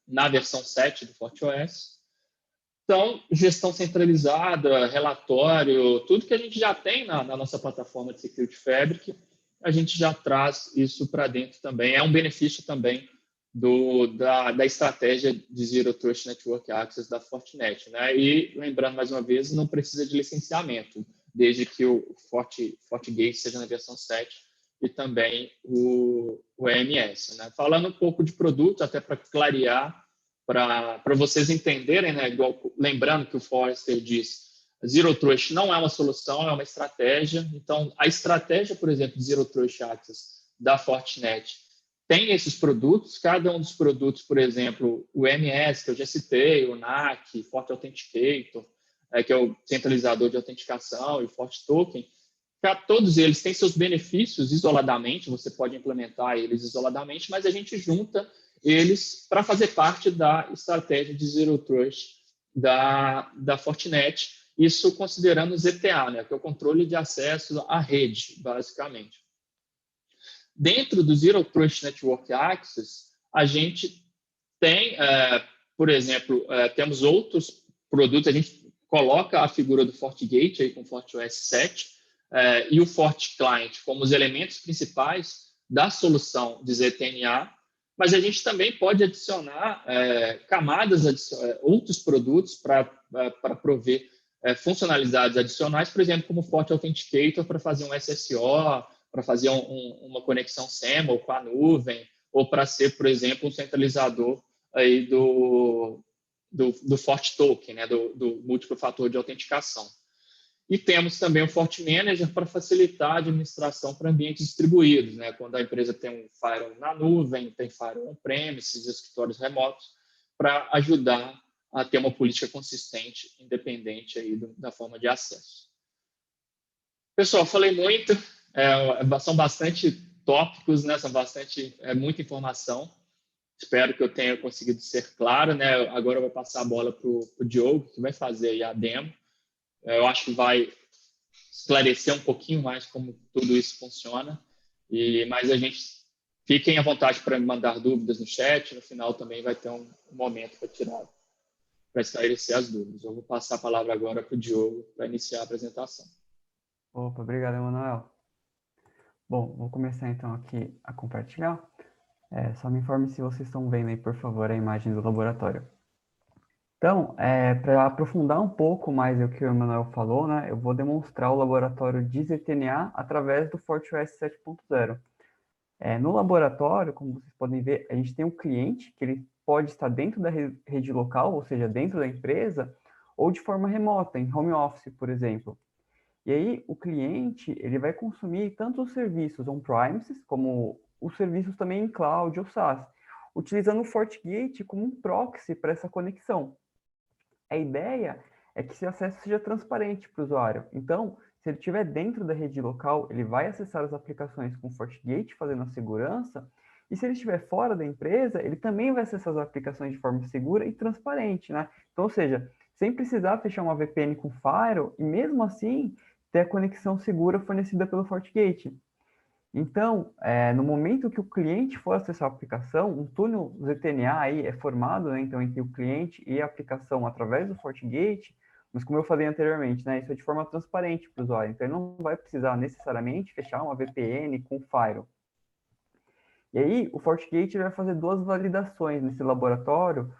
na versão 7 do FortiOS. Então, gestão centralizada, relatório, tudo que a gente já tem na nossa plataforma de Security Fabric, a gente já traz isso para dentro também. É um benefício também da estratégia de Zero Trust Network Access da Fortinet, né? E, lembrando mais uma vez, não precisa de licenciamento, desde que o FortiGate seja na versão 7 e também o EMS, né? Falando um pouco de produto, até para clarear, para vocês entenderem, né? Lembrando que o Forrester diz, Zero Trust não é uma solução, é uma estratégia. Então, a estratégia, por exemplo, de Zero Trust Access da Fortinet tem esses produtos, cada um dos produtos, por exemplo, o MS, que eu já citei, o NAC, Forte Authenticator, que é o centralizador de autenticação, e o Forte Token, todos eles têm seus benefícios isoladamente, você pode implementar eles isoladamente, mas a gente junta eles para fazer parte da estratégia de Zero Trust da Fortinet, isso considerando o ZTA, né, que é o controle de acesso à rede, basicamente. Dentro do Zero Trust Network Access, a gente tem, por exemplo, temos outros produtos, a gente coloca a figura do FortiGate aí com o FortiOS 7 e o FortiClient como os elementos principais da solução de ZTNA, mas a gente também pode adicionar camadas, outros produtos para prover funcionalidades adicionais, por exemplo, como o Forte Authenticator para fazer um SSO, para fazer uma conexão SAML com a nuvem, ou para ser, por exemplo, um centralizador aí do Forte Token, né, do múltiplo fator de autenticação. E temos também o Forte Manager para facilitar a administração para ambientes distribuídos, né, quando a empresa tem um firewall na nuvem, tem firewall on-premises, escritórios remotos, para ajudar a ter uma política consistente, independente aí da forma de acesso. Pessoal, falei muito, são bastante tópicos, né, muita informação. Espero que eu tenha conseguido ser claro, né? Agora eu vou passar a bola para o Diogo, que vai fazer aí a demo. Eu acho que vai esclarecer um pouquinho mais como tudo isso funciona. Mas a gente fiquem à vontade para me mandar dúvidas no chat. No final também vai ter um momento para esclarecer as dúvidas. Eu vou passar a palavra agora para o Diogo para iniciar a apresentação. Opa, obrigado, Emanuel. Bom, vou começar então aqui a compartilhar. Só me informe se vocês estão vendo aí, por favor, a imagem do laboratório. Então, para aprofundar um pouco mais o que o Emanuel falou, né, eu vou demonstrar o laboratório de ZTNA através do FortiOS 7.0. No laboratório, como vocês podem ver, a gente tem um cliente que ele pode estar dentro da rede local, ou seja, dentro da empresa, ou de forma remota, em home office, por exemplo. E aí, o cliente ele vai consumir tanto os serviços on-premises, como os serviços também em cloud ou SaaS, utilizando o FortiGate como um proxy para essa conexão. A ideia é que esse acesso seja transparente para o usuário. Então, se ele estiver dentro da rede local, ele vai acessar as aplicações com o FortiGate, fazendo a segurança, e se ele estiver fora da empresa, ele também vai acessar as aplicações de forma segura e transparente, né? Então, ou seja, sem precisar fechar uma VPN com Firewall, e mesmo assim, ter a conexão segura fornecida pelo FortiGate. Então, no momento que o cliente for acessar a aplicação, um túnel ZTNA aí é formado, né, então, entre o cliente e a aplicação através do FortiGate, mas como eu falei anteriormente, né, isso é de forma transparente para o usuário, então ele não vai precisar necessariamente fechar uma VPN com Firewall. E aí, o FortiGate vai fazer duas validações nesse laboratório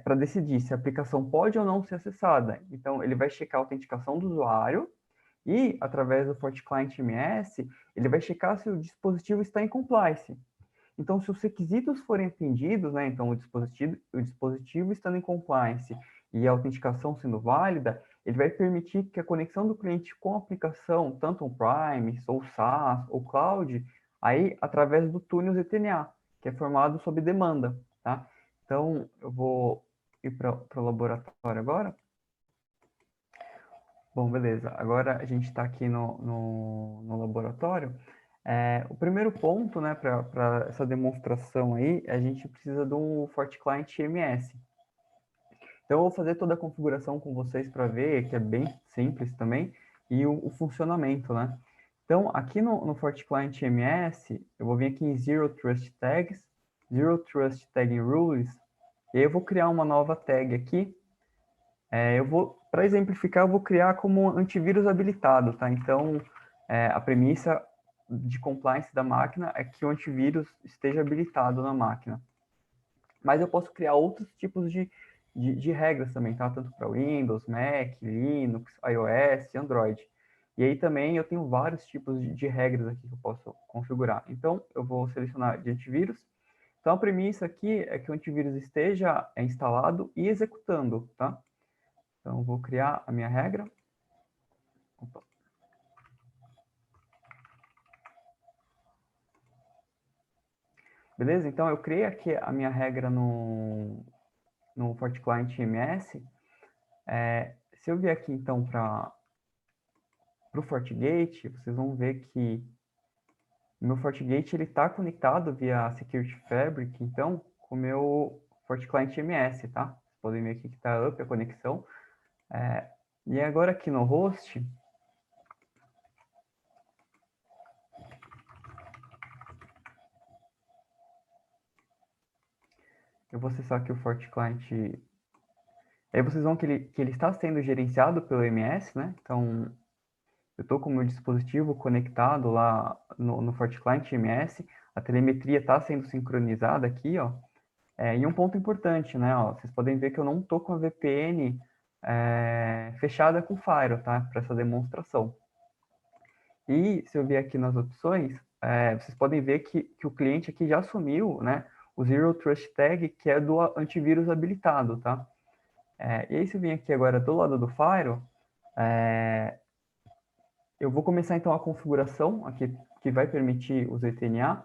para decidir se a aplicação pode ou não ser acessada. Então, ele vai checar a autenticação do usuário, e, através do FortiClient MS, ele vai checar se o dispositivo está em compliance. Então, se os requisitos forem atendidos, né, então o dispositivo estando em compliance e a autenticação sendo válida, ele vai permitir que a conexão do cliente com a aplicação, tanto on-premise, ou SaaS, ou cloud, aí através do túnel ZTNA, que é formado sob demanda, tá? Então, eu vou ir para o laboratório agora. Bom, beleza. Agora a gente está aqui no laboratório. O primeiro ponto, né, para essa demonstração aí, a gente precisa de um FortiClient MS. Então, eu vou fazer toda a configuração com vocês para ver, que é bem simples também, e o funcionamento, né? Então, aqui no FortiClient MS, eu vou vir aqui em Zero Trust Tags, Zero Trust Tagging Rules, e aí eu vou criar uma nova tag aqui. Para exemplificar, eu vou criar como antivírus habilitado, tá? Então, a premissa de compliance da máquina é que o antivírus esteja habilitado na máquina. Mas eu posso criar outros tipos de regras também, tá? Tanto para Windows, Mac, Linux, iOS, Android. E aí também eu tenho vários tipos de regras aqui que eu posso configurar. Então, eu vou selecionar de antivírus. Então, a premissa aqui é que o antivírus esteja instalado e executando, tá? Então, vou criar a minha regra. Opa. Beleza? Então, eu criei aqui a minha regra no FortiClient MS. Se eu vier aqui, então, para o FortiGate, vocês vão ver que o meu FortiGate está conectado via Security Fabric, então, com o meu FortiClient MS, tá? Vocês podem ver aqui que está up a conexão. E agora aqui no host, eu vou acessar aqui o FortiClient. Aí vocês vão que ele está sendo gerenciado pelo MS, né? Então, eu estou com o meu dispositivo conectado lá no FortiClient MS, a telemetria está sendo sincronizada aqui, ó. E um ponto importante, né? Ó, vocês podem ver que eu não estou com a VPN fechada com Firewall, tá? Para essa demonstração. E se eu vier aqui nas opções, vocês podem ver que o cliente aqui já assumiu, né? O Zero Trust Tag, que é do antivírus habilitado, tá? E aí, se eu vir aqui agora do lado do Firewall, eu vou começar então a configuração aqui que vai permitir o ZTNA.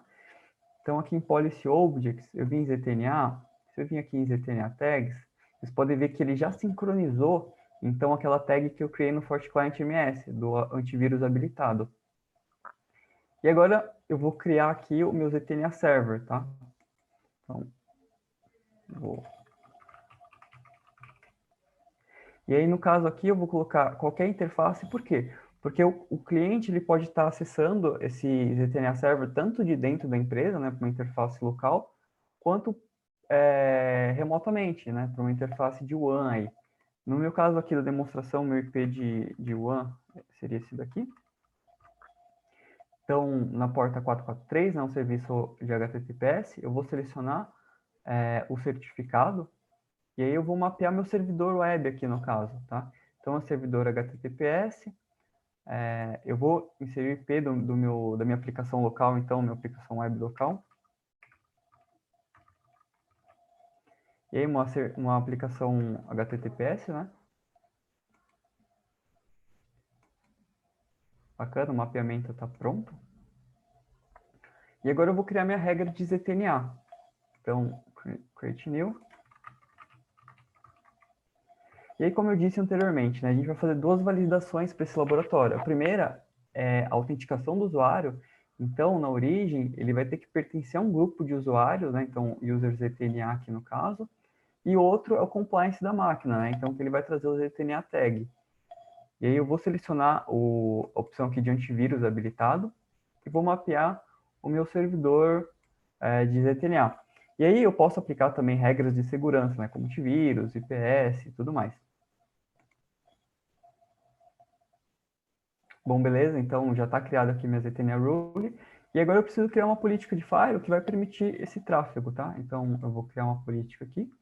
Então, aqui em Policy Objects, eu vim em ZTNA. Se eu vim aqui em ZTNA Tags, vocês podem ver que ele já sincronizou, então, aquela tag que eu criei no FortiClient MS, do antivírus habilitado. E agora, eu vou criar aqui o meu ZTNA Server, tá? Então, E aí, no caso aqui, eu vou colocar qualquer interface, por quê? Porque o cliente ele pode estar acessando esse ZTNA Server tanto de dentro da empresa, né, para uma interface local, quanto remotamente, né, para uma interface de WAN aí. No meu caso aqui da demonstração, meu IP de WAN seria esse daqui. Então, na porta 443, né, um serviço de HTTPS, eu vou selecionar o certificado, e aí eu vou mapear meu servidor web aqui no caso, tá? Então, é o servidor HTTPS, eu vou inserir o IP da minha aplicação local, então, minha aplicação web local. E aí, uma aplicação HTTPS, né? Bacana, o mapeamento está pronto. E agora eu vou criar minha regra de ZTNA. Então, create new. E aí, como eu disse anteriormente, né, a gente vai fazer duas validações para esse laboratório. A primeira é a autenticação do usuário. Então, na origem, ele vai ter que pertencer a um grupo de usuários, né? Então, user ZTNA aqui no caso. E outro é o compliance da máquina, né? Então, que ele vai trazer o ZTNA tag. E aí eu vou selecionar a opção aqui de antivírus habilitado e vou mapear o meu servidor de ZTNA. E aí eu posso aplicar também regras de segurança, né? Como antivírus, IPS e tudo mais. Bom, beleza, então já está criado aqui minha ZTNA Rule. E agora eu preciso criar uma política de firewall que vai permitir esse tráfego, tá? Então eu vou criar uma política aqui.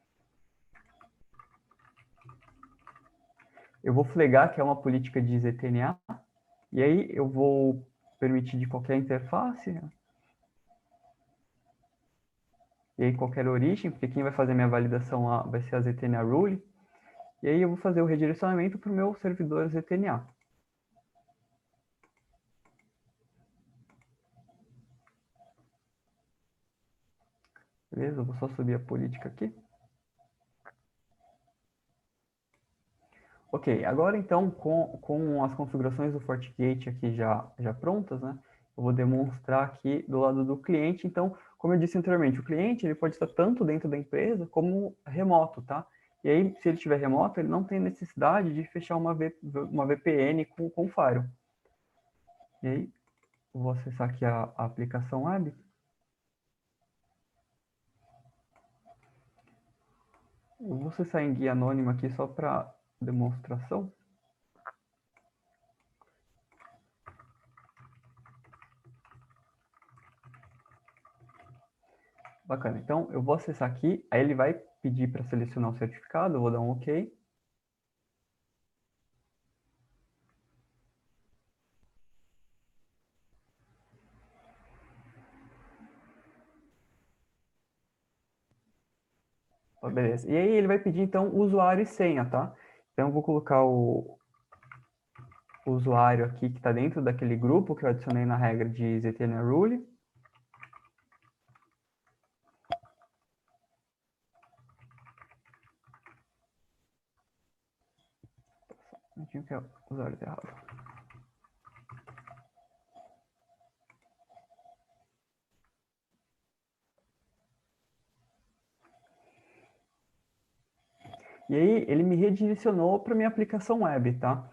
Eu vou flagar que é uma política de ZTNA. E aí eu vou permitir de qualquer interface. E aí qualquer origem, porque quem vai fazer minha validação lá vai ser a ZTNA Rule. E aí eu vou fazer o redirecionamento para o meu servidor ZTNA. Beleza? Eu vou só subir a política aqui. Ok, agora então, com as configurações do FortiGate aqui já prontas, né? Eu vou demonstrar aqui do lado do cliente. Então, como eu disse anteriormente, o cliente ele pode estar tanto dentro da empresa como remoto, tá? E aí, se ele estiver remoto, ele não tem necessidade de fechar uma VPN com o Firewall. E aí, eu vou acessar aqui a aplicação web. Eu vou acessar em guia anônima aqui só para demonstração. Bacana. Então, eu vou acessar aqui, aí ele vai pedir para selecionar o certificado, eu vou dar um OK. Beleza. E aí ele vai pedir, então, usuário e senha, tá? Então, eu vou colocar o usuário aqui que está dentro daquele grupo que eu adicionei na regra de ZTNA Rule. Eu tinha que usar isso errado. E aí, ele me redirecionou para minha aplicação web, tá?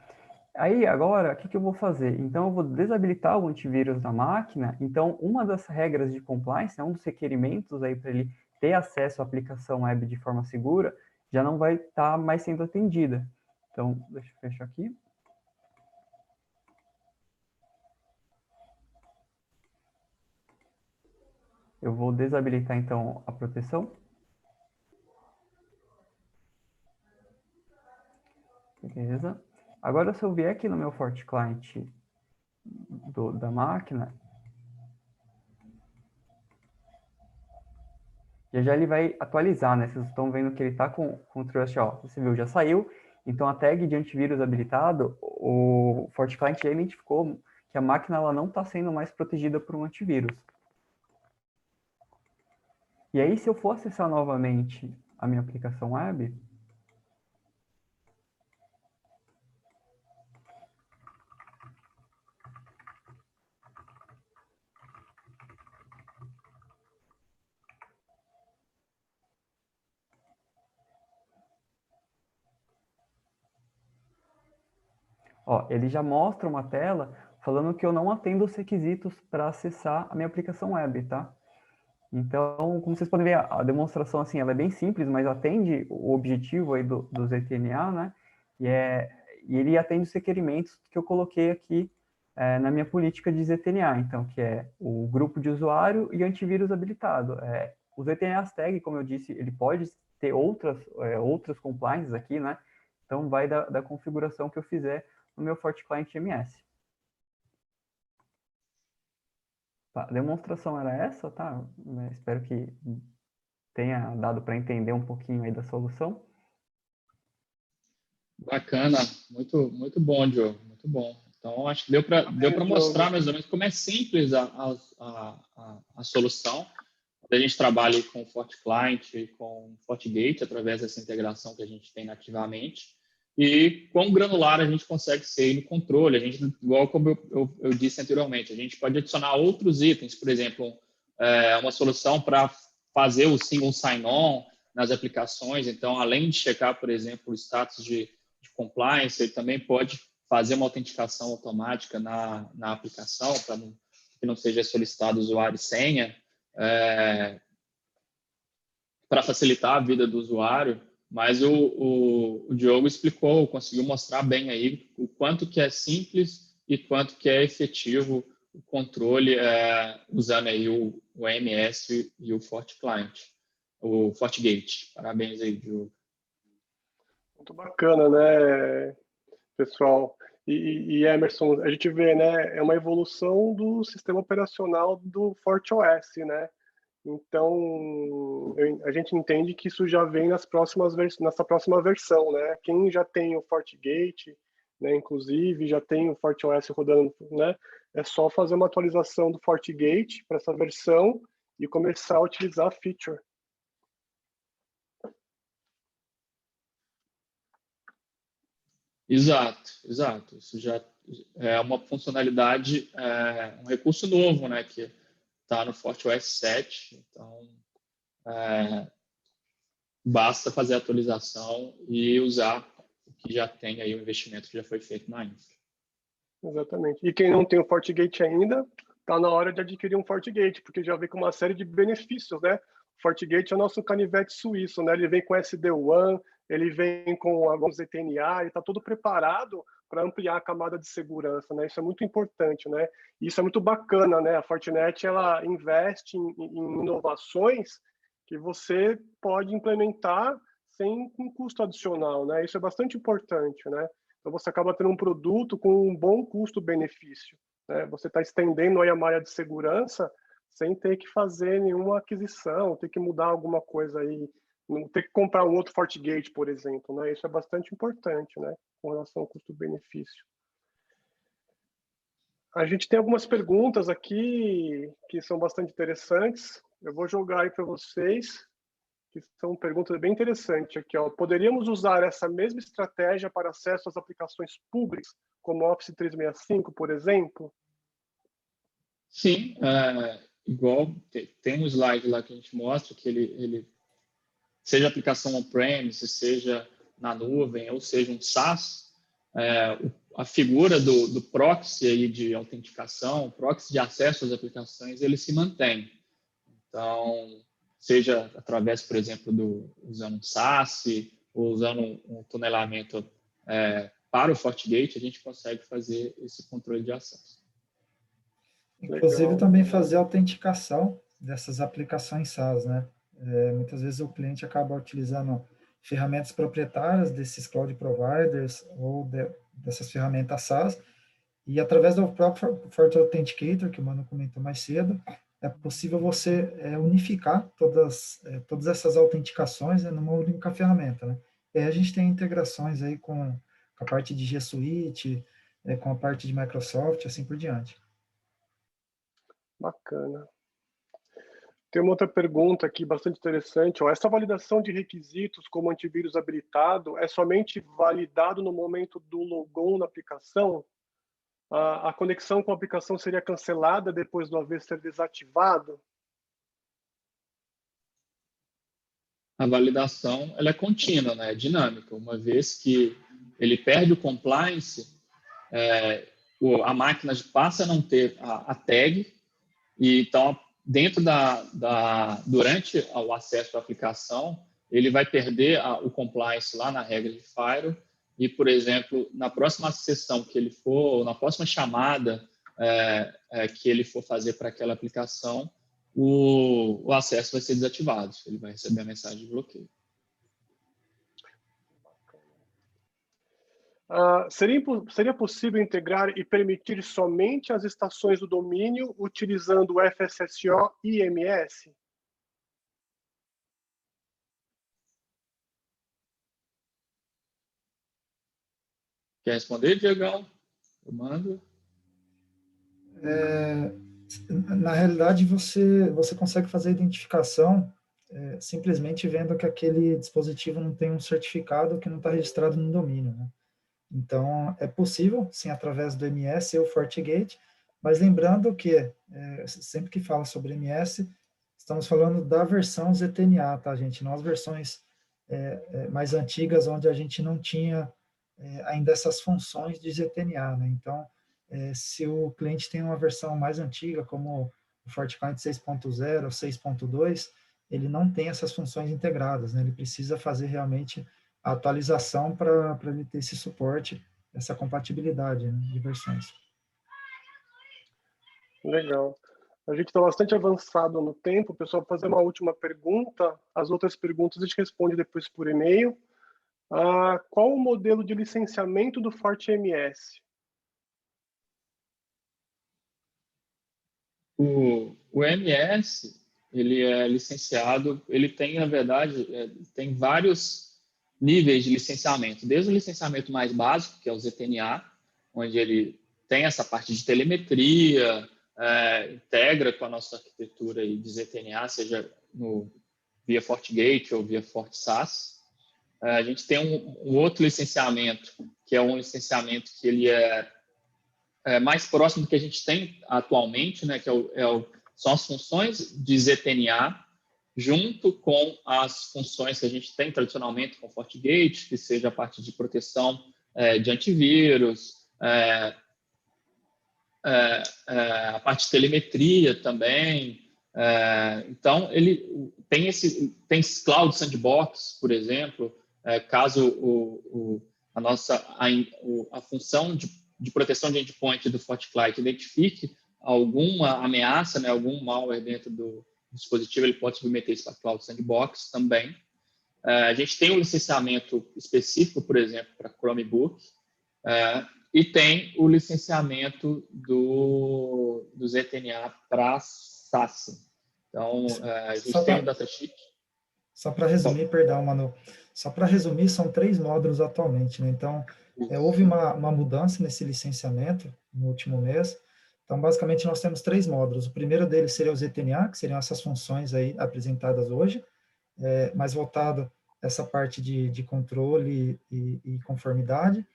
Aí, agora, o que eu vou fazer? Então, eu vou desabilitar o antivírus da máquina. Então, uma das regras de compliance, né, um dos requerimentos aí para ele ter acesso à aplicação web de forma segura, já não vai estar mais sendo atendida. Então, deixa eu fechar aqui. Eu vou desabilitar, então, a proteção. Beleza. Agora, se eu vier aqui no meu FortiClient da máquina, já ele vai atualizar, né? Vocês estão vendo que ele está com o Trust, ó. Você viu, já saiu. Então, a tag de antivírus habilitado, o FortiClient já identificou que a máquina ela não está sendo mais protegida por um antivírus. E aí, se eu for acessar novamente a minha aplicação web, ó, ele já mostra uma tela falando que eu não atendo os requisitos para acessar a minha aplicação web, tá? Então, como vocês podem ver, a demonstração assim, ela é bem simples, mas atende o objetivo aí do ZTNA, né? E ele atende os requerimentos que eu coloquei aqui na minha política de ZTNA, então, que é o grupo de usuário e antivírus habilitado. O ZTNA tag, como eu disse, ele pode ter outras compliances aqui, né? Então, vai da configuração que eu fizer no meu FortiClient MS. Tá, a demonstração era essa, tá? Espero que tenha dado para entender um pouquinho aí da solução. Bacana, muito bom, Diogo, muito bom. Então, acho que deu para mostrar mais ou menos como é simples a solução. A gente trabalha com o FortiClient e com o FortiGate através dessa integração que a gente tem nativamente. E quão granular a gente consegue ser no controle. A gente, igual como eu disse anteriormente, a gente pode adicionar outros itens, por exemplo, uma solução para fazer o single sign-on nas aplicações. Então, além de checar, por exemplo, o status de compliance, ele também pode fazer uma autenticação automática na aplicação, para que não seja solicitado usuário e senha, para facilitar a vida do usuário. Mas o Diogo explicou, conseguiu mostrar bem aí o quanto que é simples e quanto que é efetivo o controle usando aí o AMS e o FortiClient, o FortiGate. Parabéns aí, Diogo. Muito bacana, né, pessoal? E Emerson, a gente vê, né, é uma evolução do sistema operacional do FortiOS, né? Então, a gente entende que isso já vem nessa próxima versão, né? Quem já tem o FortiGate, né, inclusive, já tem o FortiOS rodando, né? É só fazer uma atualização do FortiGate para essa versão e começar a utilizar a feature. Exato. Isso já é uma funcionalidade, um recurso novo, né, que está no FortiOS 7. Então, basta fazer a atualização e usar o que já tem aí, o investimento que já foi feito na infra. Exatamente. E quem não tem o FortiGate ainda, está na hora de adquirir um FortiGate, porque já vem com uma série de benefícios, né? O FortiGate é o nosso canivete suíço, né? Ele vem com SD-WAN, ele vem com alguns ZTNA, ele está todo preparado para ampliar a camada de segurança, né? Isso é muito importante, né? E isso é muito bacana, né? A Fortinet, ela investe em inovações que você pode implementar sem um custo adicional, né? Isso é bastante importante, né? Então você acaba tendo um produto com um bom custo-benefício, né? Você está estendendo aí a malha de segurança sem ter que fazer nenhuma aquisição, ter que mudar alguma coisa aí, não ter que comprar um outro FortiGate, por exemplo, né? Isso é bastante importante, né? Com relação ao custo-benefício. A gente tem algumas perguntas aqui que são bastante interessantes. Eu vou jogar aí para vocês. que são perguntas bem interessantes aqui, ó. Poderíamos usar essa mesma estratégia para acesso às aplicações públicas, como Office 365, por exemplo? Sim, igual tem um slide lá que a gente mostra que ele seja aplicação on-premise, seja na nuvem, ou seja um SaaS, a figura do proxy aí de autenticação, proxy de acesso às aplicações, ele se mantém. Então, seja através, por exemplo, usando um SaaS ou usando um tunelamento para o FortiGate, a gente consegue fazer esse controle de acesso. Inclusive, Legal. também fazer a autenticação dessas aplicações SaaS, né? Muitas vezes o cliente acaba utilizando ferramentas proprietárias desses cloud providers ou dessas ferramentas SaaS, e através do próprio FortiAuthenticator, que o Mano comentou mais cedo, é possível você unificar todas essas autenticações, né, numa única ferramenta, né? E aí a gente tem integrações aí com a parte de G Suite, com a parte de Microsoft, assim por diante. Bacana. Tem uma outra pergunta aqui bastante interessante. Ó. Essa validação de requisitos como antivírus habilitado é somente validado no momento do logon na aplicação? A conexão com a aplicação seria cancelada depois do AV ser desativado? A validação ela é contínua, né? É dinâmica. Uma vez que ele perde o compliance, a máquina passa a não ter a tag, e então dentro durante o acesso à aplicação, ele vai perder o compliance lá na regra de Firewall, e, por exemplo, na próxima sessão que ele for, na próxima chamada que ele for fazer para aquela aplicação, o acesso vai ser desativado, ele vai receber a mensagem de bloqueio. Seria possível integrar e permitir somente as estações do domínio utilizando o FSSO e IMS? Quer responder, Diegão? Eu mando. Na realidade, você consegue fazer a identificação simplesmente vendo que aquele dispositivo não tem um certificado que não está registrado no domínio, né? Então, é possível, sim, através do MS ou FortiGate, mas lembrando que, sempre que fala sobre MS, estamos falando da versão ZTNA, tá, gente? Não as versões mais antigas, onde a gente não tinha ainda essas funções de ZTNA, né? Então, se o cliente tem uma versão mais antiga, como o FortiClient 6.0 ou 6.2, ele não tem essas funções integradas, né? Ele precisa fazer realmente a atualização para ele ter esse suporte, essa compatibilidade, né, de versões. Legal. A gente está bastante avançado no tempo. Pessoal, vou fazer uma última pergunta. As outras perguntas a gente responde depois por e-mail. Qual o modelo de licenciamento do FortiMS? O MS, ele é licenciado, ele tem, na verdade, tem vários níveis de licenciamento, desde o licenciamento mais básico, que é o ZTNA, onde ele tem essa parte de telemetria, integra com a nossa arquitetura de ZTNA, seja via FortiGate ou via FortiSaaS. A gente tem um outro licenciamento, que é um licenciamento que ele é mais próximo do que a gente tem atualmente, né, que são as funções de ZTNA, junto com as funções que a gente tem tradicionalmente com o FortiGate, que seja a parte de proteção de antivírus, a parte de telemetria também. Então, ele tem Cloud Sandbox, por exemplo, caso a função de proteção de endpoint do FortiClient identifique alguma ameaça, né, algum malware dentro do dispositivo, ele pode submeter isso para Cloud Sandbox também. A gente tem um licenciamento específico, por exemplo, para Chromebook, e tem o licenciamento do ZTNA para SaaS. Então, a gente tem o datasheet. Só para resumir, perdão, Manu. Só para resumir, são 3 módulos atualmente, né? Então, houve uma mudança nesse licenciamento no último mês. Então, basicamente, nós temos 3 módulos. O primeiro deles seria o ZTNA, que seriam essas funções aí apresentadas hoje. mais voltado essa parte de controle e conformidade,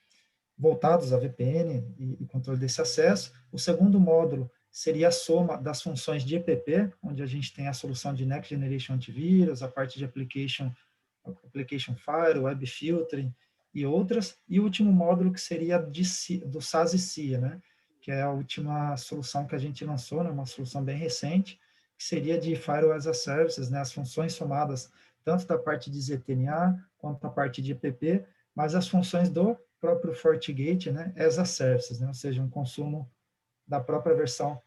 voltados a VPN e controle desse acesso. O segundo módulo seria a soma das funções de EPP, onde a gente tem a solução de Next Generation Antivírus, a parte de Application Fire, Web Filtering e outras, e o último módulo que seria do SaaS e CIA, né, que é a última solução que a gente lançou, né, uma solução bem recente, que seria de Firewall as a Services, né, as funções somadas tanto da parte de ZTNA quanto da parte de EPP, mas as funções do próprio FortiGate, né, as a Services, né, ou seja, um consumo da própria versão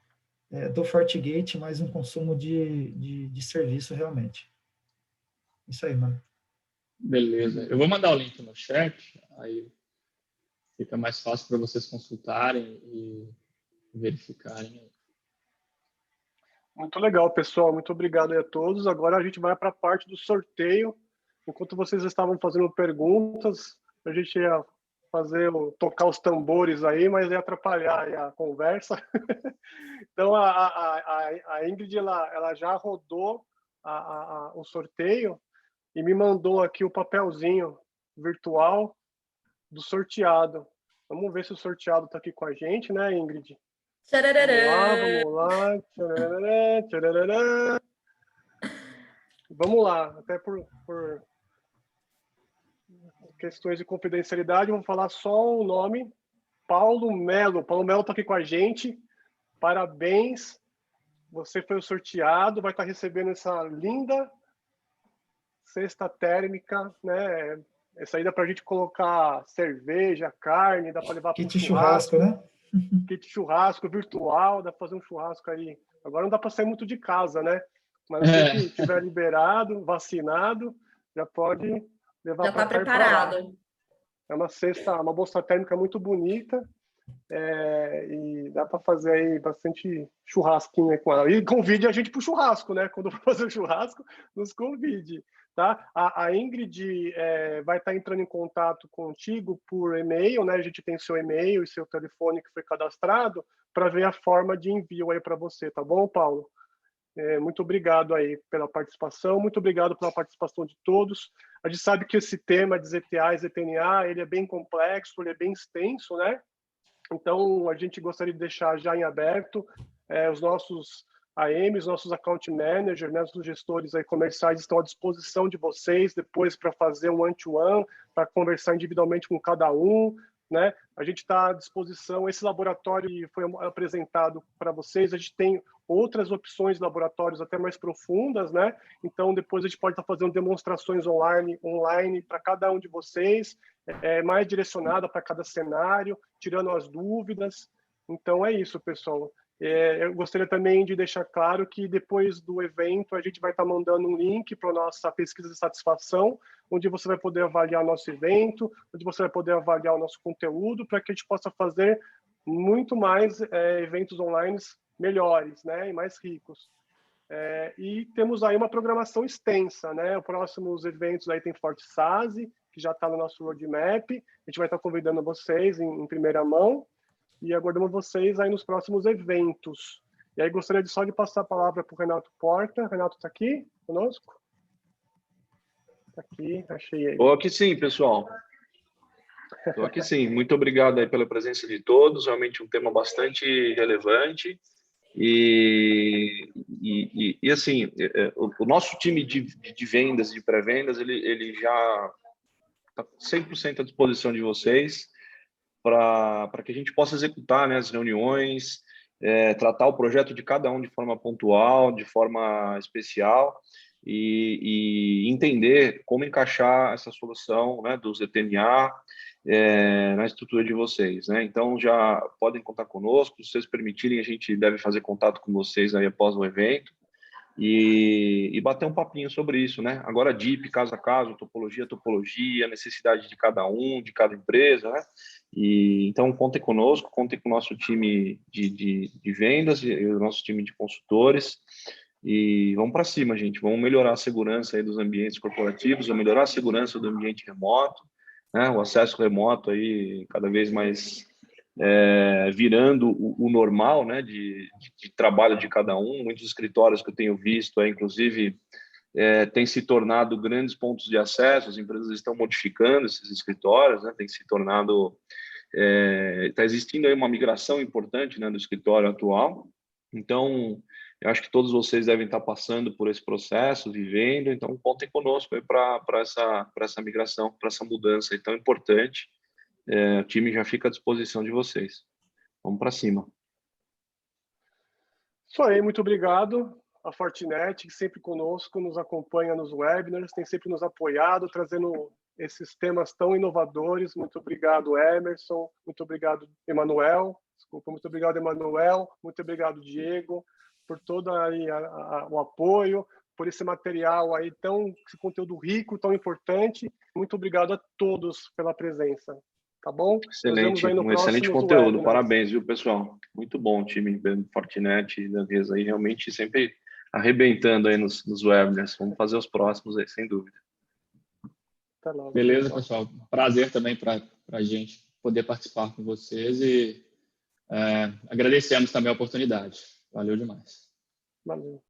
do FortiGate, mais um consumo de serviço realmente. Isso aí, mano. Beleza. Eu vou mandar o link no chat, aí fica mais fácil para vocês consultarem e verificarem. Muito legal, pessoal. Muito obrigado aí a todos. Agora a gente vai para a parte do sorteio. Enquanto vocês estavam fazendo perguntas, a gente ia tocar os tambores aí, mas ia atrapalhar aí a conversa. Então, a Ingrid, ela já rodou o sorteio e me mandou aqui o papelzinho virtual do sorteado. Vamos ver se o sorteado está aqui com a gente, né, Ingrid? Vamos lá. Tcharará, tcharará. Vamos lá, até por questões de confidencialidade, vou falar só o nome. Paulo Melo. Paulo Melo está aqui com a gente. Parabéns. Você foi o sorteado, vai estar recebendo essa linda cesta térmica, né? Essa aí dá para a gente colocar cerveja, carne, dá para levar para Kit churrasco, né? Kit churrasco virtual, dá para fazer um churrasco aí. Agora não dá para sair muito de casa, né? Mas se estiver liberado, vacinado, já pode levar para cá. Já está preparado. É uma cesta, uma bolsa térmica muito bonita. E dá para fazer aí bastante churrasquinho aí com ela. E convide a gente para o churrasco, né? Quando for fazer o churrasco, nos convide, tá? A Ingrid vai estar entrando em contato contigo por e-mail, né? A gente tem seu e-mail e seu telefone que foi cadastrado para ver a forma de envio aí para você, tá bom, Paulo? Muito obrigado aí pela participação, muito obrigado pela participação de todos. A gente sabe que esse tema de ZTA e ZTNA, ele é bem complexo, ele é bem extenso, né? Então, a gente gostaria de deixar já em aberto os nossos AMs, nossos account managers, né, nossos gestores aí comerciais estão à disposição de vocês depois para fazer um one-to-one, para conversar individualmente com cada um, né? A gente está à disposição, esse laboratório foi apresentado para vocês, a gente tem outras opções de laboratórios até mais profundas, né? Então, depois a gente pode estar fazendo demonstrações online para cada um de vocês, mais direcionada para cada cenário, tirando as dúvidas. Então, é isso, pessoal. Eu gostaria também de deixar claro que depois do evento a gente vai estar mandando um link para a nossa pesquisa de satisfação, onde você vai poder avaliar nosso evento, onde você vai poder avaliar o nosso conteúdo, para que a gente possa fazer muito mais eventos online melhores, né, e mais ricos. E temos aí uma programação extensa, né? Os próximos eventos aí tem FortiSASE, que já está no nosso roadmap. A gente vai estar convidando vocês em primeira mão e aguardamos vocês aí nos próximos eventos. E aí gostaria só de passar a palavra para o Renato Porta. Renato está aqui conosco? Está aqui, achei ele. Estou aqui sim, pessoal. Estou aqui sim. Muito obrigado aí pela presença de todos. Realmente um tema bastante relevante. E assim, o nosso time de vendas e de pré-vendas, ele já está 100% à disposição de vocês para que a gente possa executar, né, as reuniões, tratar o projeto de cada um de forma pontual, de forma especial e entender como encaixar essa solução, né, do ZTNA na estrutura de vocês, né? Então já podem contar conosco, se vocês permitirem, a gente deve fazer contato com vocês aí após o evento e bater um papinho sobre isso, né? Agora DIP, caso a caso, topologia, necessidade de cada um, de cada empresa, né? E então contem conosco, contem com o nosso time de vendas e o nosso time de consultores. E vamos para cima, gente. Vamos melhorar a segurança aí dos ambientes corporativos, vamos melhorar a segurança do ambiente remoto, né? O acesso remoto aí cada vez mais virando o normal, né? De trabalho de cada um. Muitos escritórios que eu tenho visto, inclusive tem se tornado grandes pontos de acesso, as empresas estão modificando esses escritórios, né? Tem se tornado... Está existindo aí uma migração importante, né, do escritório atual. Então, eu acho que todos vocês devem estar passando por esse processo, vivendo. Então, contem conosco para essa migração, para essa mudança aí tão importante. O time já fica à disposição de vocês. Vamos para cima. Isso aí, muito obrigado. A Fortinet, que sempre conosco, nos acompanha nos webinars, tem sempre nos apoiado, trazendo esses temas tão inovadores. Muito obrigado, Emerson. Muito obrigado, Emanuel. Desculpa, muito obrigado, Emanuel. Muito obrigado, Diego, por todo aí o apoio, por esse material aí esse conteúdo rico, tão importante. Muito obrigado a todos pela presença. Tá bom? Excelente, um excelente conteúdo. Parabéns, viu, pessoal? Muito bom o time Fortinet e Danresa aí, realmente sempre arrebentando aí nos webinars. Vamos fazer os próximos aí, sem dúvida. Beleza, pessoal. Prazer também para a gente poder participar com vocês e agradecemos também a oportunidade. Valeu demais. Valeu.